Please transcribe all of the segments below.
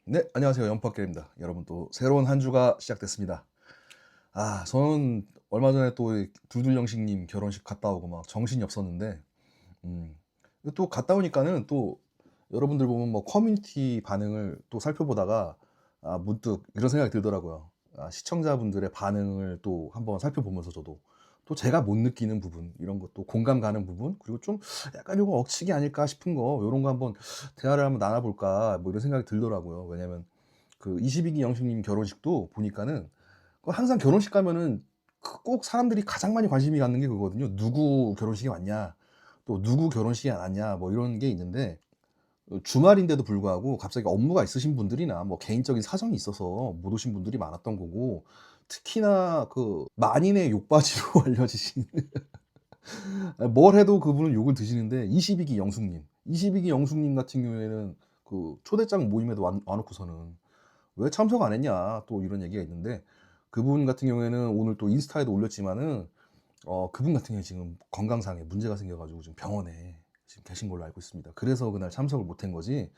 네, 안녕하세요. 연팟길입니다. 여러분 또 새로운 한 주가 시작됐습니다. 저는 얼마 전에 또 두들영식님 결혼식 갔다 오고 막 정신이 없었는데, 음, 또 갔다 오니까는 또 여러분들 보면 뭐 커뮤니티 반응을 또 살펴보다가 문득 이런 생각이 들더라고요. 시청자분들의 반응을 또 한번 살펴보면서 저도 또 제가 못 느끼는 부분, 이런 것도 공감 가는 부분, 그리고 좀 약간 이거 억측이 아닐까 싶은 거, 이런 거 한번 대화를 한번 나눠볼까, 뭐 이런 생각이 들더라고요. 왜냐면 그 22기 영식님 결혼식도 보니까는 항상 결혼식 가면은 꼭 사람들이 가장 많이 관심이 갖는 게 그거거든요. 누구 결혼식에 왔냐, 또 누구 결혼식에 안 왔냐, 뭐 이런 게 있는데, 주말인데도 불구하고 갑자기 업무가 있으신 분들이나 뭐 개인적인 사정이 있어서 못 오신 분들이 많았던 거고, 특히나 그 만인의 욕바지로 알려지신 뭘 해도 그분은 욕을 드시는데, 22기 영숙님, 22기 영숙님 같은 경우에는 그 초대장 모임에도 와놓고서는 왜 참석 안 했냐, 또 이런 얘기가 있는데, 그분 같은 경우에는 오늘 또 인스타에도 올렸지만은 그분 같은 경우에 지금 건강상에 문제가 생겨가지고 지금 병원에 지금 계신 걸로 알고 있습니다. 그래서 그날 참석을 못한 거지,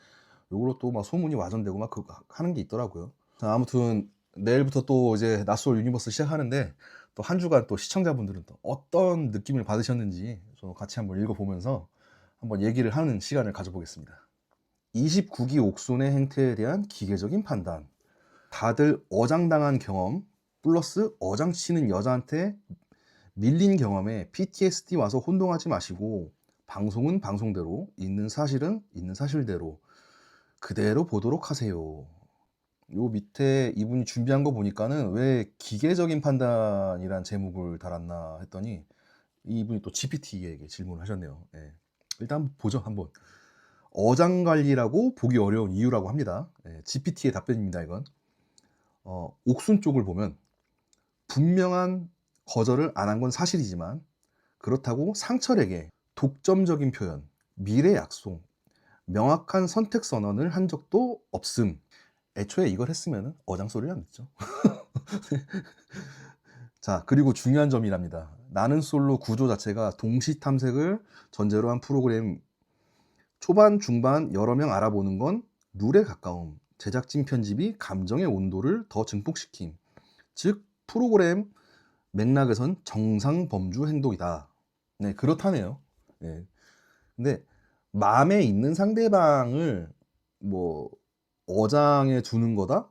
요걸로 또 막 소문이 와전되고 막 하는 게 있더라고요. 자, 아무튼 내일부터 또 이제 낯설 유니버스 시작하는데, 또 한 주간 또 시청자분들은 또 어떤 느낌을 받으셨는지 저 같이 한번 읽어보면서 한번 얘기를 하는 시간을 가져보겠습니다. 29기 옥손의 행태에 대한 기계적인 판단. 다들 어장당한 경험 플러스 어장치는 여자한테 밀린 경험에 PTSD 와서 혼동하지 마시고, 방송은 방송대로, 있는 사실은 있는 사실대로 그대로 보도록 하세요. 요 밑에 이분이 준비한 거 보니까는 왜 기계적인 판단이란 제목을 달았나 했더니, 이분이 또 GPT에게 질문을 하셨네요. 예. 일단 한번 보죠. 한번. 어장관리라고 보기 어려운 이유라고 합니다. 예, GPT의 답변입니다. 이건 옥순 쪽을 보면 분명한 거절을 안 한 건 사실이지만, 그렇다고 상철에게 독점적인 표현, 미래 약속, 명확한 선택 선언을 한 적도 없음. 애초에 이걸 했으면 어장 소리를 안 듣죠. 자, 그리고 중요한 점이랍니다. 나는 솔로 구조 자체가 동시 탐색을 전제로 한 프로그램, 초반, 중반 여러 명 알아보는 건 룰에 가까움, 제작진 편집이 감정의 온도를 더 증폭시킴, 즉 프로그램 맥락에선 정상 범주 행동이다. 네, 그렇다네요. 네. 근데 마음에 있는 상대방을 뭐 어장에 두는 거다?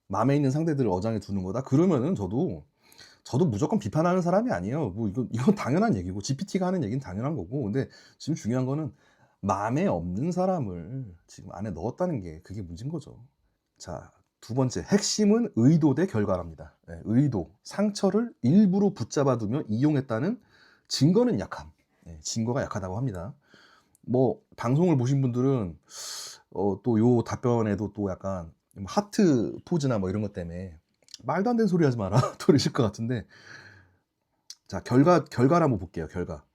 마음에 있는 상대들을 어장에 두는 거다? 그러면은 저도 무조건 비판하는 사람이 아니에요. 뭐 이건 당연한 얘기고, GPT가 하는 얘기는 당연한 거고. 근데 지금 중요한 거는 마음에 없는 사람을 지금 안에 넣었다는 게, 그게 문제인 거죠. 자, 두 번째, 핵심은 의도 대 결과랍니다. 네, 의도. 상처를 일부러 붙잡아두며 이용했다는 증거는 약함. 네, 증거가 약하다고 합니다. 뭐 방송을 보신 분들은 또 요 답변에도 또 약간 하트 포즈나 뭐 이런 것 때문에 말도 안 되는 소리 하지 마라 또 이러실 것 같은데, 자, 결과를 한번 볼게요. 결과.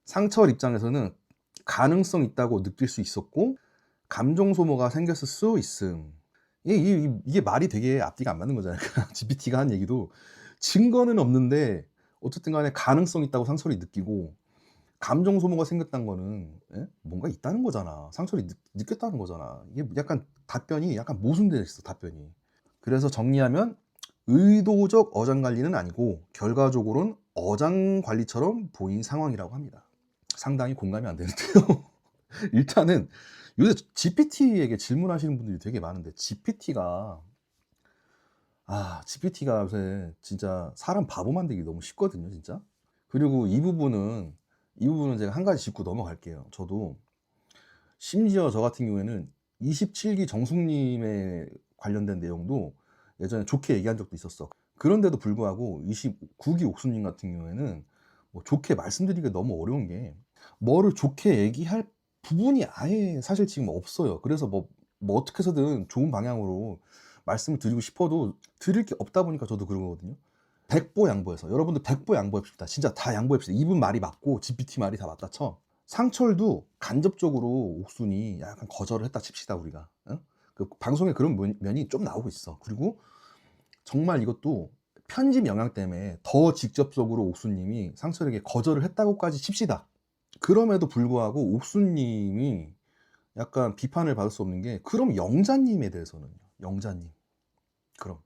상철 입장에서는 가능성 있다고 느낄 수 있었고, 감정 소모가 생겼을 수 있음. 이게 말이 되게 앞뒤가 안 맞는 거잖아요. GPT가 한 얘기도 증거는 없는데 어쨌든 간에 가능성 있다고 상철이 느끼고, 감정 소모가 생겼다는 거는 뭔가 있다는 거잖아. 상철이 느꼈다는 거잖아. 이게 약간 답변이 약간 모순되어 있어, 답변이. 그래서 정리하면 의도적 어장 관리는 아니고 결과적으로는 어장 관리처럼 보인 상황이라고 합니다. 상당히 공감이 안 되는데요. 일단은 요새 GPT에게 질문하시는 분들이 되게 많은데, GPT가 요새 진짜 사람 바보 만들기 너무 쉽거든요, 진짜. 그리고 이 부분은 제가 한 가지 짚고 넘어갈게요. 저도 심지어 저 같은 경우에는 27기 정숙님에 관련된 내용도 예전에 좋게 얘기한 적도 있었어. 그런데도 불구하고 29기 옥수님 같은 경우에는 뭐 좋게 말씀드리기가 너무 어려운 게, 뭐를 좋게 얘기할 부분이 아예 사실 지금 없어요. 그래서 뭐 어떻게 해서든 좋은 방향으로 말씀을 드리고 싶어도 드릴 게 없다 보니까 저도 그런 거거든요. 백보양보해서 여러분들 백보양보합시다. 진짜 다 양보합시다. 이분 말이 맞고 GPT 말이 다 맞다 쳐. 상철도 간접적으로 옥순이 약간 거절을 했다 칩시다, 우리가. 응? 그 방송에 그런 면이 좀 나오고 있어. 그리고 정말 이것도 편집 영향 때문에 더 직접적으로 옥수님이 상철에게 거절을 했다고까지 칩시다. 그럼에도 불구하고 옥수님이 약간 비판을 받을 수 없는 게, 그럼 영자님에 대해서는요? 영자님. 그럼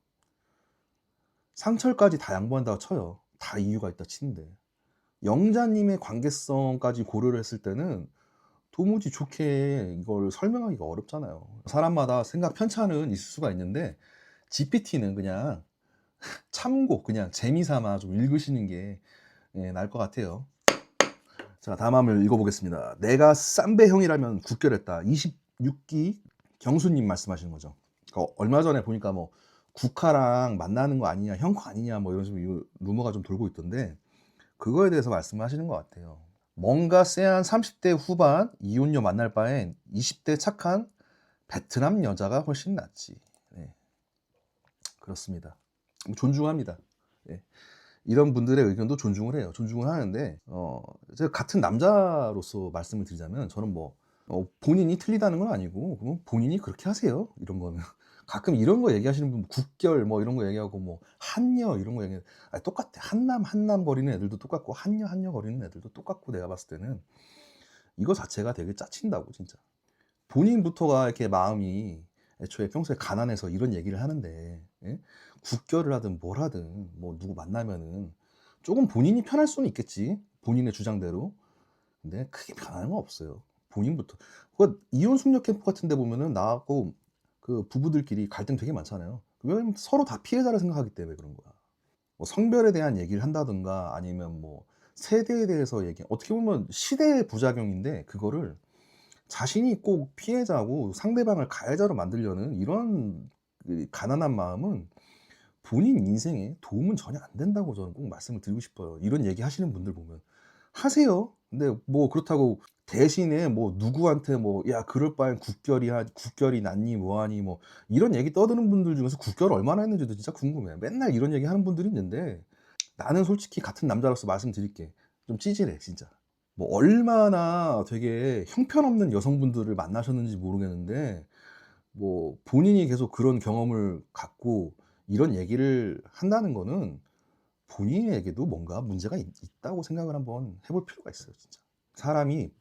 상철까지 다 양보한다고 쳐요. 다 이유가 있다 치는데 영자님의 관계성까지 고려를 했을 때는 도무지 좋게 이걸 설명하기가 어렵잖아요. 사람마다 생각 편차는 있을 수가 있는데 GPT는 그냥 참고 그냥 재미삼아 좀 읽으시는 게 나을 것 같아요. 자, 다음 화면 읽어보겠습니다. 내가 쌈배 형이라면 국결했다. 26기 경수님 말씀하시는 거죠. 얼마 전에 보니까 뭐 국화랑 만나는 거 아니냐, 형과 아니냐, 뭐 이런 식으로 루머가 좀 돌고 있던데, 그거에 대해서 말씀하시는 것 같아요. 뭔가 쎄한 30대 후반 이혼녀 만날 바엔 20대 착한 베트남 여자가 훨씬 낫지. 네, 그렇습니다. 존중합니다. 네. 이런 분들의 의견도 존중을 해요. 존중을 하는데, 제가 같은 남자로서 말씀을 드리자면, 저는 뭐 본인이 틀리다는 건 아니고, 그럼 본인이 그렇게 하세요. 이런 거는 가끔 이런 거 얘기하시는 분, 국결 뭐 이런 거 얘기하고, 뭐 한녀 이런 거 얘기, 똑같아. 한남 거리는 애들도 똑같고, 한녀 거리는 애들도 똑같고, 내가 봤을 때는 이거 자체가 되게 짜친다고, 진짜. 본인부터가 이렇게 마음이 애초에 평소에 가난해서 이런 얘기를 하는데, 예? 국결을 하든 뭘 하든 뭐 누구 만나면은 조금 본인이 편할 수는 있겠지, 본인의 주장대로. 근데 크게 변하는 건 없어요. 본인부터. 그 이혼 숙녀 캠프 같은 데 보면은 나하고 그 부부들끼리 갈등 되게 많잖아요. 왜냐면 서로 다 피해자를 생각하기 때문에 그런 거야. 뭐 성별에 대한 얘기를 한다든가, 아니면 뭐 세대에 대해서 얘기, 어떻게 보면 시대의 부작용인데, 그거를 자신이 꼭 피해자고 상대방을 가해자로 만들려는 이런 그 가난한 마음은 본인 인생에 도움은 전혀 안 된다고 저는 꼭 말씀을 드리고 싶어요. 이런 얘기 하시는 분들 보면 하세요. 근데 뭐 그렇다고 대신에 뭐 누구한테 뭐 야 그럴 바엔 국결이 낫니 뭐하니 뭐 이런 얘기 떠드는 분들 중에서 국결 얼마나 했는지도 진짜 궁금해요. 맨날 이런 얘기 하는 분들이 있는데, 나는 솔직히 같은 남자로서 말씀드릴게, 좀 찌질해 진짜. 뭐 얼마나 되게 형편없는 여성분들을 만나셨는지 모르겠는데, 뭐 본인이 계속 그런 경험을 갖고 이런 얘기를 한다는 거는 본인에게도 뭔가 문제가 있다고 생각을 한번 해볼 필요가 있어요, 진짜. 사람이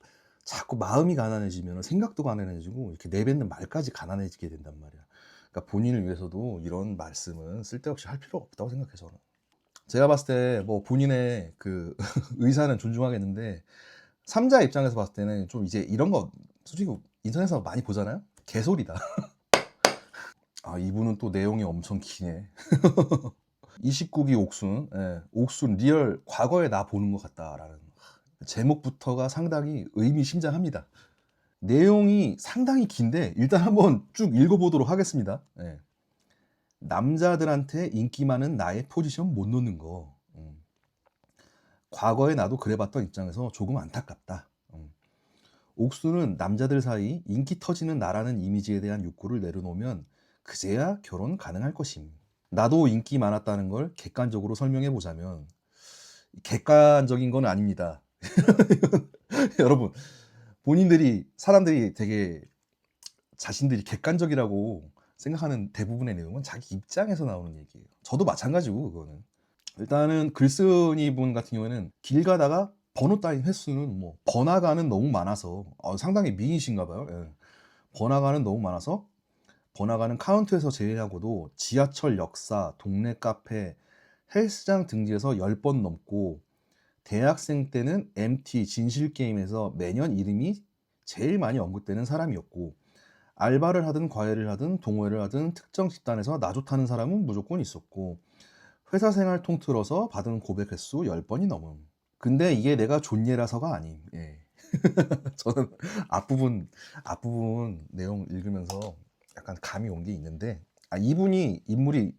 자꾸 마음이 가난해지면 생각도 가난해지고, 이렇게 내뱉는 말까지 가난해지게 된단 말이야. 그러니까 본인을 위해서도 이런 말씀은 쓸데없이 할 필요가 없다고 생각해요, 저는. 제가 봤을 때 뭐 본인의 그 의사는 존중하겠는데, 삼자 입장에서 봤을 때는 좀 이제 이런 거 솔직히 인터넷에서 많이 보잖아요. 개소리다. 아, 이분은 또 내용이 엄청 기네. 29기 옥순, 옥순 리얼 과거에 나 보는 것 같다라는 제목부터가 상당히 의미심장합니다. 내용이 상당히 긴데 일단 한번 쭉 읽어보도록 하겠습니다. 남자들한테 인기 많은 나의 포지션 못 놓는 거. 과거에 나도 그래봤던 입장에서 조금 안타깝다. 옥수는 남자들 사이 인기 터지는 나라는 이미지에 대한 욕구를 내려놓으면 그제야 결혼 가능할 것임. 나도 인기 많았다는 걸 객관적으로 설명해 보자면, 객관적인 건 아닙니다. 여러분, 사람들이 되게 자신들이 객관적이라고 생각하는 대부분의 내용은 자기 입장에서 나오는 얘기예요. 저도 마찬가지고, 그거는. 일단은 글쓴이 분 같은 경우에는 길 가다가 번호 따인 횟수는 뭐 번화가는 너무 많아서, 상당히 미인이신가 봐요. 번화가는 너무 많아서 번화가는 카운트에서 제외하고도 지하철 역사, 동네 카페, 헬스장 등지에서 10번 넘고, 대학생 때는 MT 진실게임에서 매년 이름이 제일 많이 언급되는 사람이었고, 알바를 하든 과외를 하든 동호회를 하든 특정 집단에서 나 좋다는 사람은 무조건 있었고, 회사 생활 통틀어서 받은 고백 횟수 10번이 넘음. 근데 이게 내가 존예라서가 아님. 저는 앞부분 내용 읽으면서 약간 감이 온 게 있는데, 이분이 인물이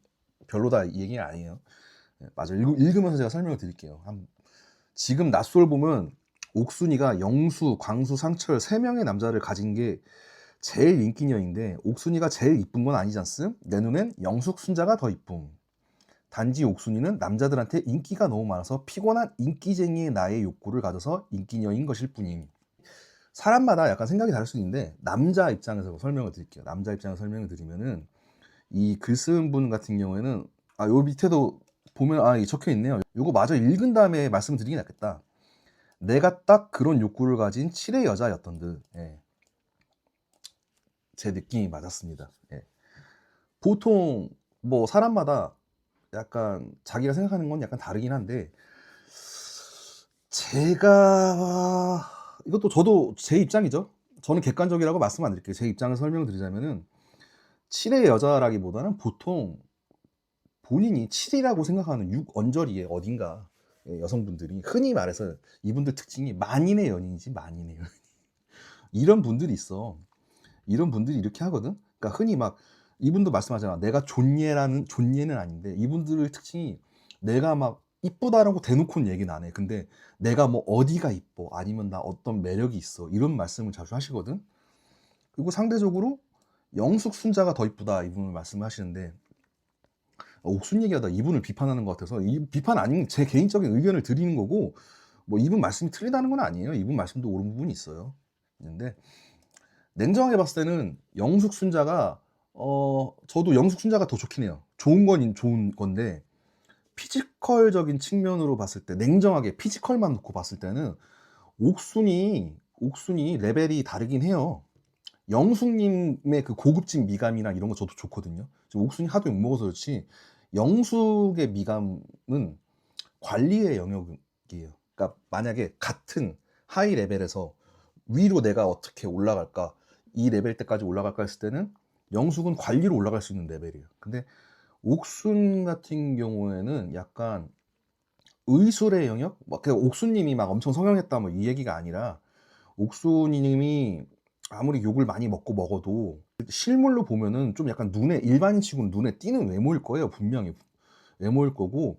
별로다 이 얘기 아니에요. 맞아요. 읽으면서 제가 설명을 드릴게요. 지금 낯설 보면 옥순이가 영수, 광수, 상철 3명의 남자를 가진 게 제일 인기녀인데, 옥순이가 제일 이쁜 건 아니잖음. 내 눈엔 영숙, 순자가 더 이쁨. 단지 옥순이는 남자들한테 인기가 너무 많아서 피곤한 인기쟁이의 나의 욕구를 가져서 인기녀인 것일 뿐임. 사람마다 약간 생각이 다를 수 있는데, 남자 입장에서 설명을 드릴게요. 남자 입장에서 설명을 드리면은, 이 글 쓴 분 같은 경우에는, 요 밑에도 보면 이게 적혀 있네요. 요거 마저 읽은 다음에 말씀드리긴 낫겠다. 내가 딱 그런 욕구를 가진 7의 여자였던 듯. 제 느낌이 맞았습니다. 예. 보통 뭐 사람마다 약간 자기가 생각하는 건 약간 다르긴 한데 제가 이것도 저도 제 입장이죠. 저는 객관적이라고 말씀 안 드릴게요. 제 입장을 설명을 드리자면은 7의 여자라기보다는 보통 본인이 7이라고 생각하는 6 언저리에 어딘가 여성분들이 흔히 말해서 이분들 특징이 만인의 연인이지 만인의 연인. 이런 분들이 있어. 이런 분들이 이렇게 하거든. 그러니까 흔히 막 이분도 말씀하잖아. 내가 존예라는 존예는 아닌데 이분들의 특징이 내가 막 이쁘다라고 대놓고는 얘기는 안 해. 근데 내가 뭐 어디가 이뻐 아니면 나 어떤 매력이 있어 이런 말씀을 자주 하시거든. 그리고 상대적으로 영숙순자가 더 이쁘다 이분을 말씀하시는데 옥순 얘기하다 이분을 비판하는 것 같아서 이 비판 아닌 제 개인적인 의견을 드리는 거고 뭐 이분 말씀이 틀리다는 건 아니에요. 이분 말씀도 옳은 부분이 있어요. 있는데 냉정하게 봤을 때는 영숙순자가 저도 영숙순자가 더 좋긴 해요. 좋은 건 좋은 건데 피지컬적인 측면으로 봤을 때 냉정하게 피지컬만 놓고 봤을 때는 옥순이 레벨이 다르긴 해요. 영숙님의 그 고급진 미감이나 이런 거 저도 좋거든요. 지금 옥순이 하도 욕먹어서 그렇지 영숙의 미감은 관리의 영역이에요. 그러니까 만약에 같은 하이 레벨에서 위로 내가 어떻게 올라갈까 이 레벨 때까지 올라갈까 했을 때는 영숙은 관리로 올라갈 수 있는 레벨이에요. 근데 옥순 같은 경우에는 약간 의술의 영역? 막 옥순님이 막 엄청 성형했다 뭐 이 얘기가 아니라 옥순님이 아무리 욕을 많이 먹어도 실물로 보면은 좀 약간 눈에 일반인치고는 눈에 띄는 외모일 거예요. 분명히 외모일 거고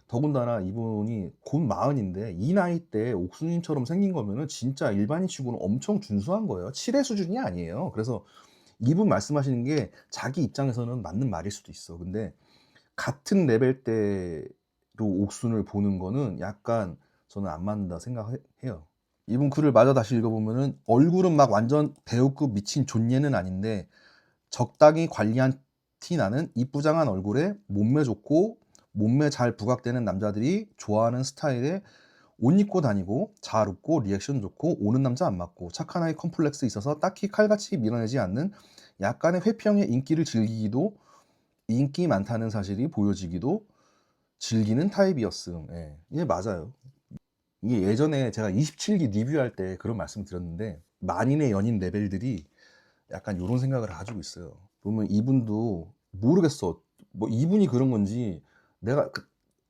더군다나 이분이 곧 40인데 이 나이 때 옥순님처럼 생긴 거면은 진짜 일반인치고는 엄청 준수한 거예요. 7의 수준이 아니에요. 그래서 이분 말씀하시는 게 자기 입장에서는 맞는 말일 수도 있어. 근데 같은 레벨대로 옥순을 보는 거는 약간 저는 안 맞는다 생각해요. 이분 글을 마저 다시 읽어보면은 얼굴은 막 완전 배우급 미친 존예는 아닌데 적당히 관리한 티 나는 이쁘장한 얼굴에 몸매 좋고 몸매 잘 부각되는 남자들이 좋아하는 스타일의 옷 입고 다니고 잘 웃고 리액션 좋고 오는 남자 안 맞고 착한 아이 컴플렉스 있어서 딱히 칼같이 밀어내지 않는 약간의 회피형의 인기를 즐기기도 인기 많다는 사실이 보여지기도 즐기는 타입이었음. 예. 이게 맞아요. 이게 예전에 제가 27기 리뷰할 때 그런 말씀 드렸는데 만인의 연인 레벨들이 약간 이런 생각을 가지고 있어요. 보면 이분도 모르겠어. 뭐 이분이 그런 건지 내가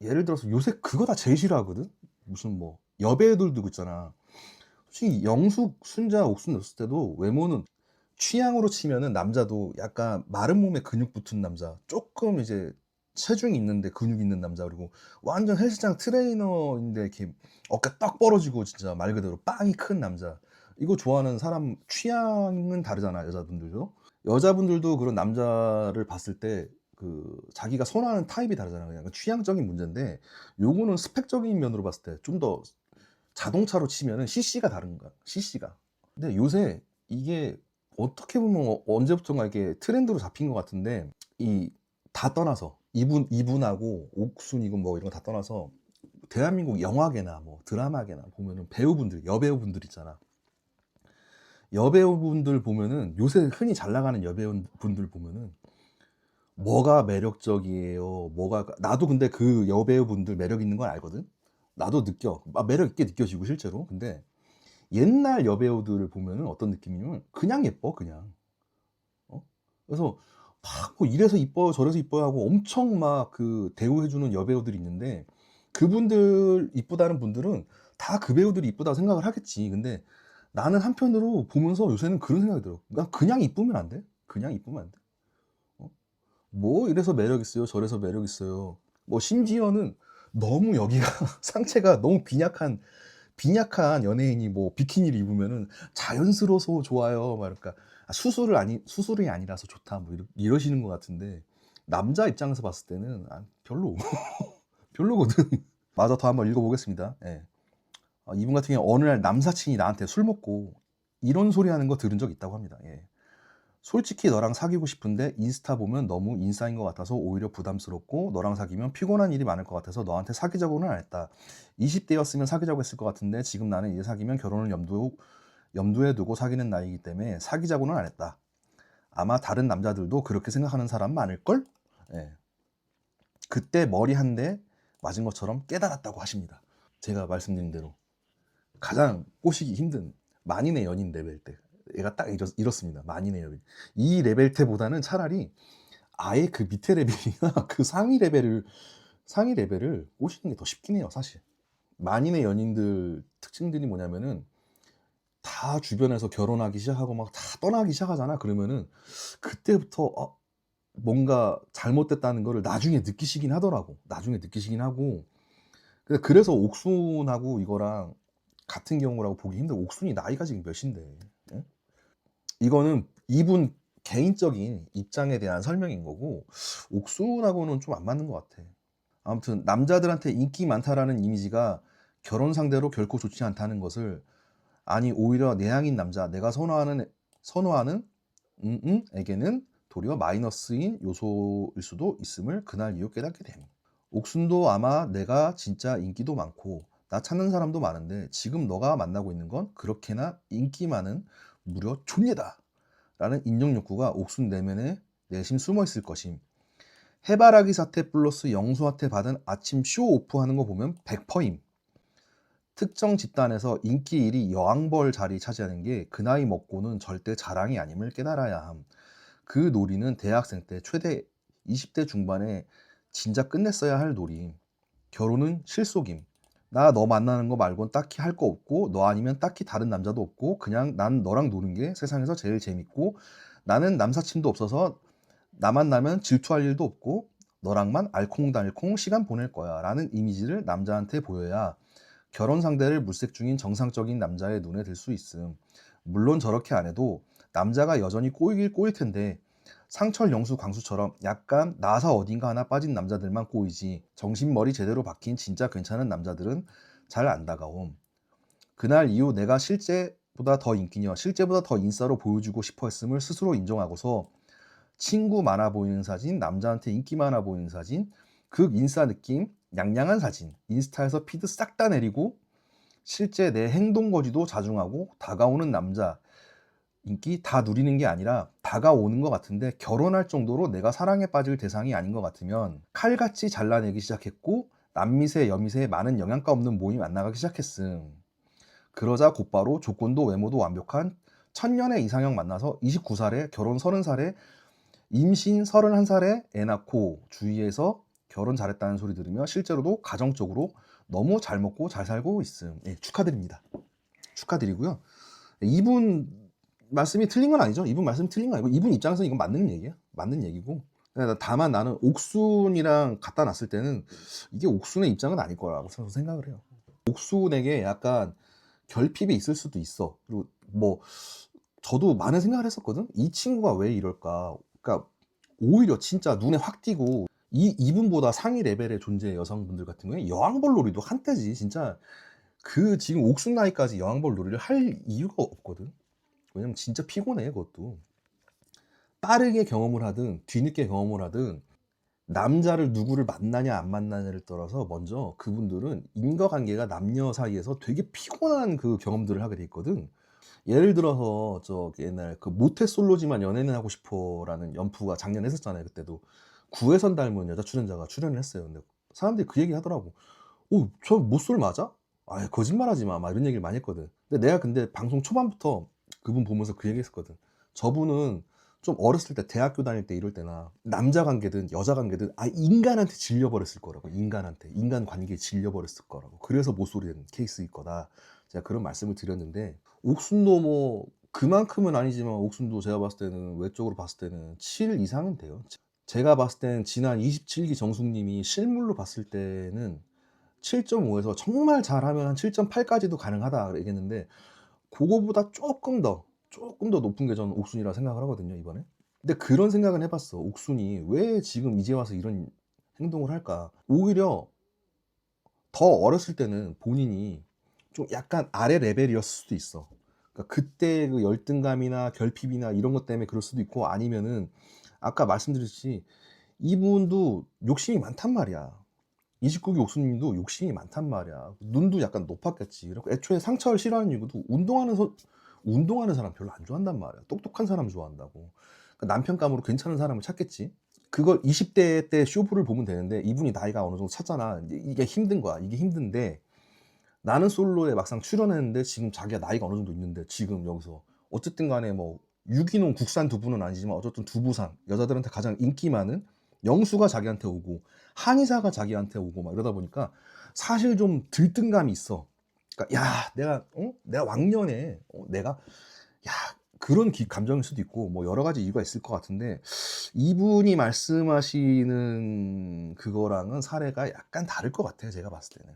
예를 들어서 요새 그거 다 제일 싫어하거든. 무슨 뭐 여배우들도 있잖아. 솔직히 영숙, 순자, 옥순 넣었을 때도 외모는 취향으로 치면은 남자도 약간 마른 몸에 근육 붙은 남자, 조금 이제 체중이 있는데 근육 있는 남자, 그리고 완전 헬스장 트레이너인데 이렇게 어깨 딱 벌어지고 진짜 말 그대로 빵이 큰 남자. 이거 좋아하는 사람 취향은 다르잖아, 여자분들도. 여자분들도 그런 남자를 봤을 때 그 자기가 선호하는 타입이 다르잖아. 그냥 취향적인 문제인데 요거는 스펙적인 면으로 봤을 때 좀 더 자동차로 치면은 CC가 다른 거야. CC가. 근데 요새 이게 어떻게 보면 언제부턴가 이게 트렌드로 잡힌 것 같은데 이 다 떠나서 이분하고 옥순이고 뭐 이런 거 다 떠나서 대한민국 영화계나 뭐 드라마계나 보면은 배우분들 여배우분들 있잖아. 여배우분들 보면은 요새 흔히 잘 나가는 여배우분들 보면은 뭐가 매력적이에요. 뭐가 나도 근데 그 여배우분들 매력 있는 건 알거든. 나도 느껴. 매력 있게 느껴지고 실제로. 근데 옛날 여배우들을 보면은 어떤 느낌이냐면 그냥 예뻐 그냥. 그래서 막 뭐 이래서 이뻐요 저래서 이뻐요 하고 엄청 막 그 대우해 주는 여배우들이 있는데 그분들 이쁘다는 분들은 다 그 배우들이 이쁘다고 생각을 하겠지. 근데 나는 한편으로 보면서 요새는 그런 생각이 들어. 그냥 이쁘면 안 돼? 그냥 이쁘면 안 돼? 어? 뭐 이래서 매력 있어요 저래서 매력 있어요. 뭐 심지어는 너무 여기가 상체가 너무 빈약한 연예인이 뭐 비키니를 입으면은 자연스러워서 좋아요. 막 그러니까 수술이 아니라서 좋다. 뭐 이러시는 것 같은데 남자 입장에서 봤을 때는 별로 별로거든. 마저 더 한번 읽어보겠습니다. 예. 이분 같은 경우 어느 날 남사친이 나한테 술 먹고 이런 소리 하는 거 들은 적 있다고 합니다. 예. 솔직히 너랑 사귀고 싶은데 인스타 보면 너무 인싸인 것 같아서 오히려 부담스럽고 너랑 사귀면 피곤한 일이 많을 것 같아서 너한테 사귀자고는 안 했다. 20대였으면 사귀자고 했을 것 같은데 지금 나는 이제 사귀면 결혼을 염두에 두고 사귀는 나이이기 때문에 사귀자고는 안 했다. 아마 다른 남자들도 그렇게 생각하는 사람 많을걸? 예. 그때 머리 한 대 맞은 것처럼 깨달았다고 하십니다. 제가 말씀드린 대로 가장 꼬시기 힘든 만인의 연인 레벨 때 얘가 딱 이렇습니다. 만인의 연인. 이 레벨 때보다는 차라리 아예 그 밑에 레벨이나 그 상위 레벨을 꼬시는 게 더 쉽긴 해요, 사실. 만인의 연인들 특징들이 뭐냐면은 다 주변에서 결혼하기 시작하고 막 다 떠나기 시작하잖아. 그러면은 그때부터 뭔가 잘못됐다는 거를 나중에 느끼시긴 하더라고. 나중에 느끼시긴 하고. 그래서 옥순하고 이거랑 같은 경우라고 보기 힘들어. 옥순이 나이가 지금 몇인데. 예? 이거는 이분 개인적인 입장에 대한 설명인 거고, 옥순하고는 좀 안 맞는 것 같아. 아무튼 남자들한테 인기 많다라는 이미지가 결혼 상대로 결코 좋지 않다는 것을, 아니 오히려 내향인 남자, 내가 선호하는 에게는 도리어 마이너스인 요소일 수도 있음을 그날 이후 깨닫게 됨. 옥순도 아마 내가 진짜 인기도 많고 나 찾는 사람도 많은데 지금 너가 만나고 있는 건 그렇게나 인기 많은 무려 존예다 라는 인정 욕구가 옥순 내면에 내심 숨어 있을 것임. 해바라기 사태 플러스 영수한테 받은 아침 쇼 오프하는 거 보면 100%임. 특정 집단에서 인기 1위 여왕벌 자리 차지하는 게 그 나이 먹고는 절대 자랑이 아님을 깨달아야 함. 그 놀이는 대학생 때 최대 20대 중반에 진짜 끝냈어야 할 놀이임. 결혼은 실속임. 나 너 만나는 거 말곤 딱히 할 거 없고 너 아니면 딱히 다른 남자도 없고 그냥 난 너랑 노는 게 세상에서 제일 재밌고 나는 남사친도 없어서 나 만나면 질투할 일도 없고 너랑만 알콩달콩 시간 보낼 거야 라는 이미지를 남자한테 보여야 결혼 상대를 물색 중인 정상적인 남자의 눈에 들 수 있음. 물론 저렇게 안 해도 남자가 여전히 꼬이길 꼬일 텐데 상철, 영수, 광수처럼 약간 나사 어딘가 하나 빠진 남자들만 꼬이지 정신머리 제대로 박힌 진짜 괜찮은 남자들은 잘 안 다가옴. 그날 이후 내가 실제보다 더 인기녀, 실제보다 더 인싸로 보여주고 싶어 했음을 스스로 인정하고서 친구 많아 보이는 사진, 남자한테 인기 많아 보이는 사진, 극 인싸 느낌, 양양한 사진, 인스타에서 피드 싹 다 내리고 실제 내 행동 거지도 자중하고 다가오는 남자 인기 다 누리는 게 아니라 다가오는 것 같은데 결혼할 정도로 내가 사랑에 빠질 대상이 아닌 것 같으면 칼같이 잘라내기 시작했고 남미세 여미세에 많은 영양가 없는 모임 안 나가기 시작했음. 그러자 곧바로 조건도 외모도 완벽한 천년의 이상형 만나서 29살에 결혼 30살에 임신 31살에 애 낳고 주위에서 결혼 잘했다는 소리 들으며 실제로도 가정적으로 너무 잘 먹고 잘 살고 있음. 예, 축하드립니다. 축하드리고요. 이분 말씀이 틀린 건 아니죠. 이분 말씀이 틀린 건 아니고 이분 입장에서는 이건 맞는 얘기야. 맞는 얘기고. 다만 나는 옥순이랑 갖다 놨을 때는 이게 옥순의 입장은 아닐 거라고 생각을 해요. 옥순에게 약간 결핍이 있을 수도 있어. 그리고 뭐 저도 많은 생각을 했었거든. 이 친구가 왜 이럴까. 그러니까 오히려 진짜 눈에 확 띄고 이분보다 상위 레벨의 존재의 여성분들 같은 경우에 여왕벌 놀이도 한때지 진짜 그 지금 옥순 나이까지 여왕벌 놀이를 할 이유가 없거든. 왜냐면 진짜 피곤해 그것도. 빠르게 경험을 하든 뒤늦게 경험을 하든 남자를 누구를 만나냐 안 만나냐를 떠나서 먼저 그분들은 인과관계가 남녀 사이에서 되게 피곤한 그 경험들을 하게 돼 있거든. 예를 들어서 저 옛날 그 모태솔로지만 연애는 하고 싶어라는 연프가 작년에 했었잖아요. 그때도 구혜선 닮은 여자 출연자가 출연을 했어요. 근데 사람들이 그 얘기 하더라고. 저 모쏠 맞아? 아 거짓말하지 마. 막 이런 얘기를 많이 했거든. 근데 내가 방송 초반부터 그분 보면서 그 얘기 했었거든. 저분은 좀 어렸을 때 대학교 다닐 때 이럴 때나 남자 관계든 여자 관계든 인간한테 질려버렸을 거라고. 인간 관계에 질려버렸을 거라고. 그래서 모쏠이 된 케이스일 거다. 제가 그런 말씀을 드렸는데 옥순도 뭐 그만큼은 아니지만 옥순도 제가 봤을 때는 외적으로 봤을 때는 7 이상은 돼요. 제가 봤을 때는 지난 27기 정숙님이 실물로 봤을 때는 7.5에서 정말 잘하면 한 7.8까지도 가능하다 얘기했는데 그거보다 조금 더 높은 게 저는 옥순이라 생각을 하거든요 이번에. 근데 그런 생각은 해봤어. 옥순이 왜 지금 이제 와서 이런 행동을 할까. 오히려 더 어렸을 때는 본인이 좀 약간 아래 레벨이었을 수도 있어. 그러니까 그때 그 열등감이나 결핍이나 이런 것 때문에 그럴 수도 있고 아니면은 아까 말씀드렸듯이 이분도 욕심이 많단 말이야. 29기 옥수님도 욕심이 많단 말이야. 눈도 약간 높았겠지. 그리고 애초에 상처를 싫어하는 이유도 운동하는 사람 별로 안 좋아한단 말이야. 똑똑한 사람 좋아한다고. 그러니까 남편감으로 괜찮은 사람을 찾겠지. 그걸 20대 때 쇼부를 보면 되는데 이분이 나이가 어느 정도 찼잖아. 이게 힘든 거야. 이게 힘든데 나는 솔로에 막상 출연했는데 지금 자기가 나이가 어느 정도 있는데 지금 여기서 어쨌든 간에 뭐 유기농 국산 두부는 아니지만 어쨌든 두부상 여자들한테 가장 인기 많은 영수가 자기한테 오고 한의사가 자기한테 오고 막 이러다 보니까 사실 좀 들뜬감이 있어. 그러니까 야 내가 왕년에 내가 야 그런 감정일 수도 있고 뭐 여러 가지 이유가 있을 것 같은데 이분이 말씀하시는 그거랑은 사례가 약간 다를 것 같아요, 제가 봤을 때는.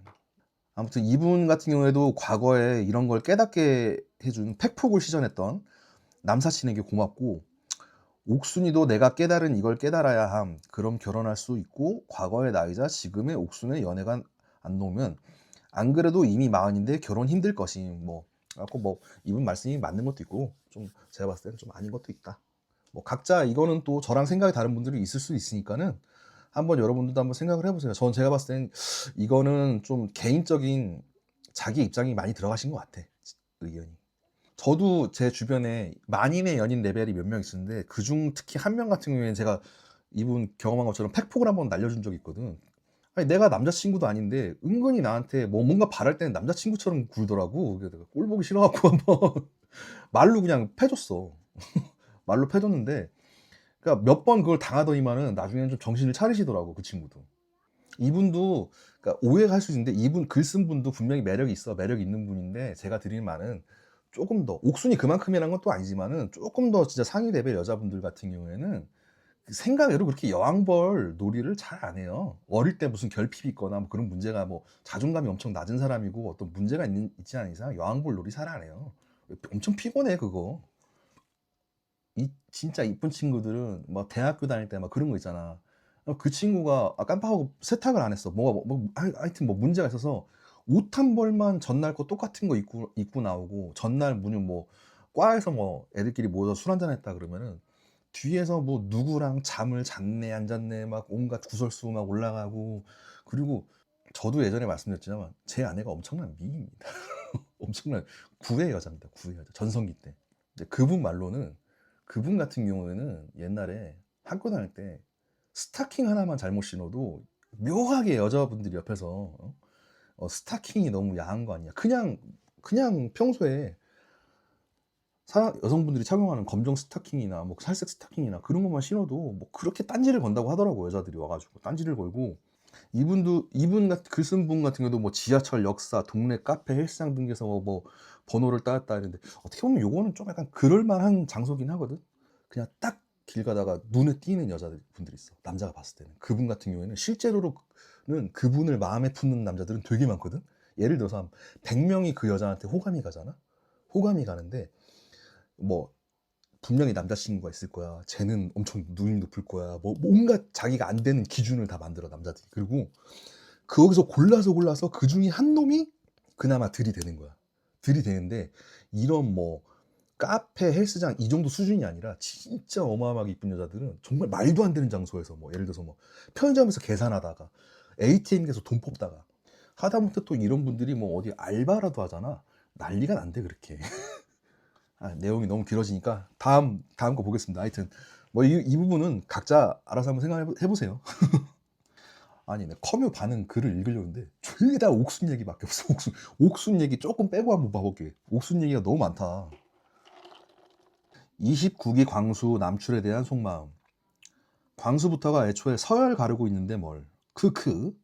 아무튼 이분 같은 경우에도 과거에 이런 걸 깨닫게 해준 팩폭을 시전했던 남사친에게 고맙고, 옥순이도 내가 깨달은 이걸 깨달아야 함. 그럼 결혼할 수 있고 과거의 나이자 지금의 옥순의 연애가 안 놓으면 안 그래도 이미 마흔인데 결혼 힘들 것임. 뭐 갖고 뭐 이분 말씀이 맞는 것도 있고 좀 제가 봤을 때는 좀 아닌 것도 있다. 뭐 각자 이거는 또 저랑 생각이 다른 분들이 있을 수 있으니까는 한번 여러분들도 한번 생각을 해보세요. 전 제가 봤을 땐 이거는 좀 개인적인 자기 입장이 많이 들어가신 것 같아, 의견이. 저도 제 주변에 만인의 연인 레벨이 몇 명 있었는데 그중 특히 한 명 같은 경우에는 제가 이분 경험한 것처럼 팩폭을 한번 날려준 적이 있거든. 아니 내가 남자친구도 아닌데 은근히 나한테 뭐 뭔가 바랄 때는 남자친구처럼 굴더라고. 그래서 내가 꼴 보기 싫어갖고 한번 말로 그냥 패줬어. 말로 패줬는데 그러니까 몇 번 그걸 당하더니만은 나중에는 좀 정신을 차리시더라고, 그 친구도. 이분도 그러니까 오해할 수 있는데 이분 글 쓴 분도 분명히 매력이 있어. 매력 있는 분인데 제가 드리는 말은 조금 더 옥순이 그만큼이라는 건 또 아니지만은 조금 더 진짜 상위 레벨 여자분들 같은 경우에는 그 생각외로 그렇게 여왕벌 놀이를 잘 안 해요. 어릴 때 무슨 결핍이 있거나 뭐 그런 문제가 뭐 자존감이 엄청 낮은 사람이고 어떤 문제가 있지 않은 이상 여왕벌 놀이 잘 안 해요. 엄청 피곤해 그거. 이 진짜 이쁜 친구들은 뭐 대학교 다닐 때 막 그런 거 있잖아. 그 친구가 깜빡하고 세탁을 안 했어. 뭐가 하여튼 뭐 문제가 있어서 옷 한 벌만 전날 거 똑같은 거 입고 나오고 전날 무슨 뭐 과에서 뭐 애들끼리 모여서 술 한잔 했다 그러면은 뒤에서 뭐 누구랑 잠을 잤네 안 잤네 막 온갖 구설수 막 올라가고. 그리고 저도 예전에 말씀드렸지만 제 아내가 엄청난 미인입니다. 엄청난 구의 여자입니다. 구의 여자. 전성기 때. 근데 그분 말로는 그분 같은 경우에는 옛날에 학교 다닐 때 스타킹 하나만 잘못 신어도 묘하게 여자분들이 옆에서 스타킹이 너무 야한 거 아니야. 그냥 평소에 여성분들이 착용하는 검정 스타킹이나 뭐 살색 스타킹이나 그런 것만 신어도 뭐 그렇게 딴지를 건다고 하더라고. 여자들이 와가지고 딴지를 걸고. 이분 글 쓴 분 같은 경우도 뭐 지하철 역사, 동네 카페, 헬스장 등에서 뭐 번호를 따였다 했는데 어떻게 보면 요거는 좀 약간 그럴만한 장소긴 하거든. 그냥 딱 길 가다가 눈에 띄는 여자분들이 있어. 남자가 봤을 때는. 그분 같은 경우에는 실제로는 그분을 마음에 품는 남자들은 되게 많거든. 예를 들어서 한 100명이 그 여자한테 호감이 가잖아. 호감이 가는데 뭐 분명히 남자친구가 있을 거야. 쟤는 엄청 눈이 높을 거야. 뭐 뭔가 자기가 안 되는 기준을 다 만들어 남자들이. 그리고 거기서 골라서 그 중에 한 놈이 그나마 들이대는 거야. 들이대는데 이런 뭐 카페, 헬스장 이 정도 수준이 아니라 진짜 어마어마하게 이쁜 여자들은 정말 말도 안 되는 장소에서 뭐 예를 들어서 뭐 편의점에서 계산하다가 ATM에서 돈 뽑다가 하다못해 또 이런 분들이 뭐 어디 알바라도 하잖아. 난리가 난대 그렇게. 내용이 너무 길어지니까 다음 거 보겠습니다. 하여튼 뭐 이 부분은 각자 알아서 한번 생각해 보세요. 아니 내 커뮤 반응 글을 읽으려는데 죄다 옥순 얘기밖에 없어. 옥순 얘기 조금 빼고 한번 봐볼게. 옥순 얘기가 너무 많다. 29기 광수 남출에 대한 속마음. 광수부터가 애초에 서열 가르고 있는데 뭘. 크크.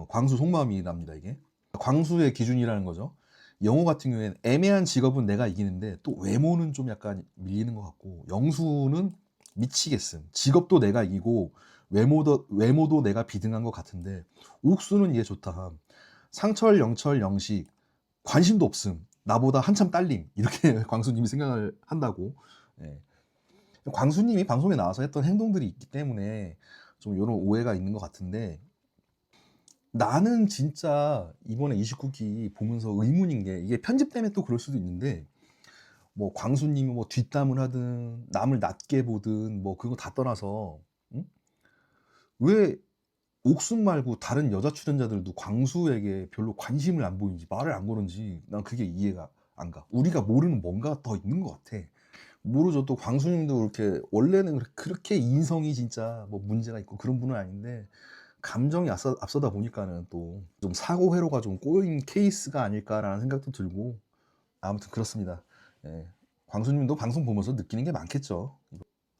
광수 속마음이 납니다 이게. 광수의 기준이라는 거죠. 영호 같은 경우에는 애매한 직업은 내가 이기는데 또 외모는 좀 약간 밀리는 것 같고, 영수는 미치겠음. 직업도 내가 이기고 외모도 내가 비등한 것 같은데, 옥수는 얘 좋다. 상철, 영철, 영식 관심도 없음. 나보다 한참 딸림. 이렇게 광수님이 생각을 한다고. 예. 광수님이 방송에 나와서 했던 행동들이 있기 때문에 좀 이런 오해가 있는 것 같은데, 나는 진짜 이번에 29기 보면서 의문인 게, 이게 편집 때문에 또 그럴 수도 있는데 뭐 광수님이 뭐 뒷담을 하든 남을 낮게 보든 뭐 그거 다 떠나서 응? 왜 옥순 말고 다른 여자 출연자들도 광수에게 별로 관심을 안 보이는지 말을 안 거는지 난 그게 이해가 안 가. 우리가 모르는 뭔가 더 있는 것 같아. 모르죠. 또 광수님도 이렇게 원래는 그렇게 인성이 진짜 뭐 문제가 있고 그런 분은 아닌데 감정이 앞서다 보니까는 또 좀 사고 회로가 좀 꼬인 케이스가 아닐까라는 생각도 들고 아무튼 그렇습니다. 예. 광수님도 방송 보면서 느끼는 게 많겠죠.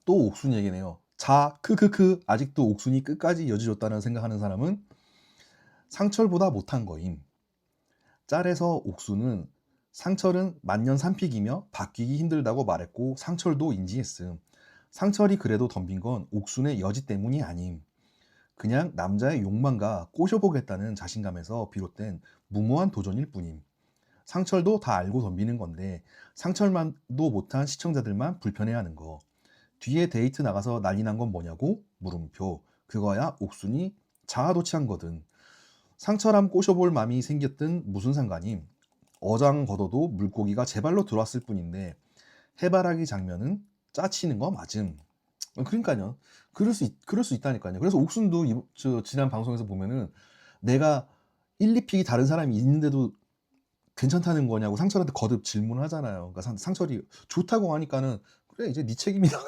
또 옥순 얘기네요. 자, 크크크 아직도 옥순이 끝까지 이어져줬다는 생각하는 사람은 상철보다 못한 거임. 짤에서 옥순은 상철은 만년 산픽이며 바뀌기 힘들다고 말했고 상철도 인지했음. 상철이 그래도 덤빈 건 옥순의 여지 때문이 아님. 그냥 남자의 욕망과 꼬셔보겠다는 자신감에서 비롯된 무모한 도전일 뿐임. 상철도 다 알고 덤비는 건데 상철만도 못한 시청자들만 불편해하는 거. 뒤에 데이트 나가서 난리 난 건 뭐냐고? 물음표. 그거야 옥순이 자아도취한 거든. 상철함 꼬셔볼 맘이 생겼든 무슨 상관임. 어장 걷어도 물고기가 제 발로 들어왔을 뿐인데 해바라기 장면은 짜치는 거 맞음. 그러니까요. 그럴 수 있다니까요. 그래서 옥순도 지난 방송에서 보면은 내가 1, 2픽이 다른 사람이 있는데도 괜찮다는 거냐고 상철한테 거듭 질문을 하잖아요. 그러니까 상철이 좋다고 하니까는 그래 이제 네 책임이다.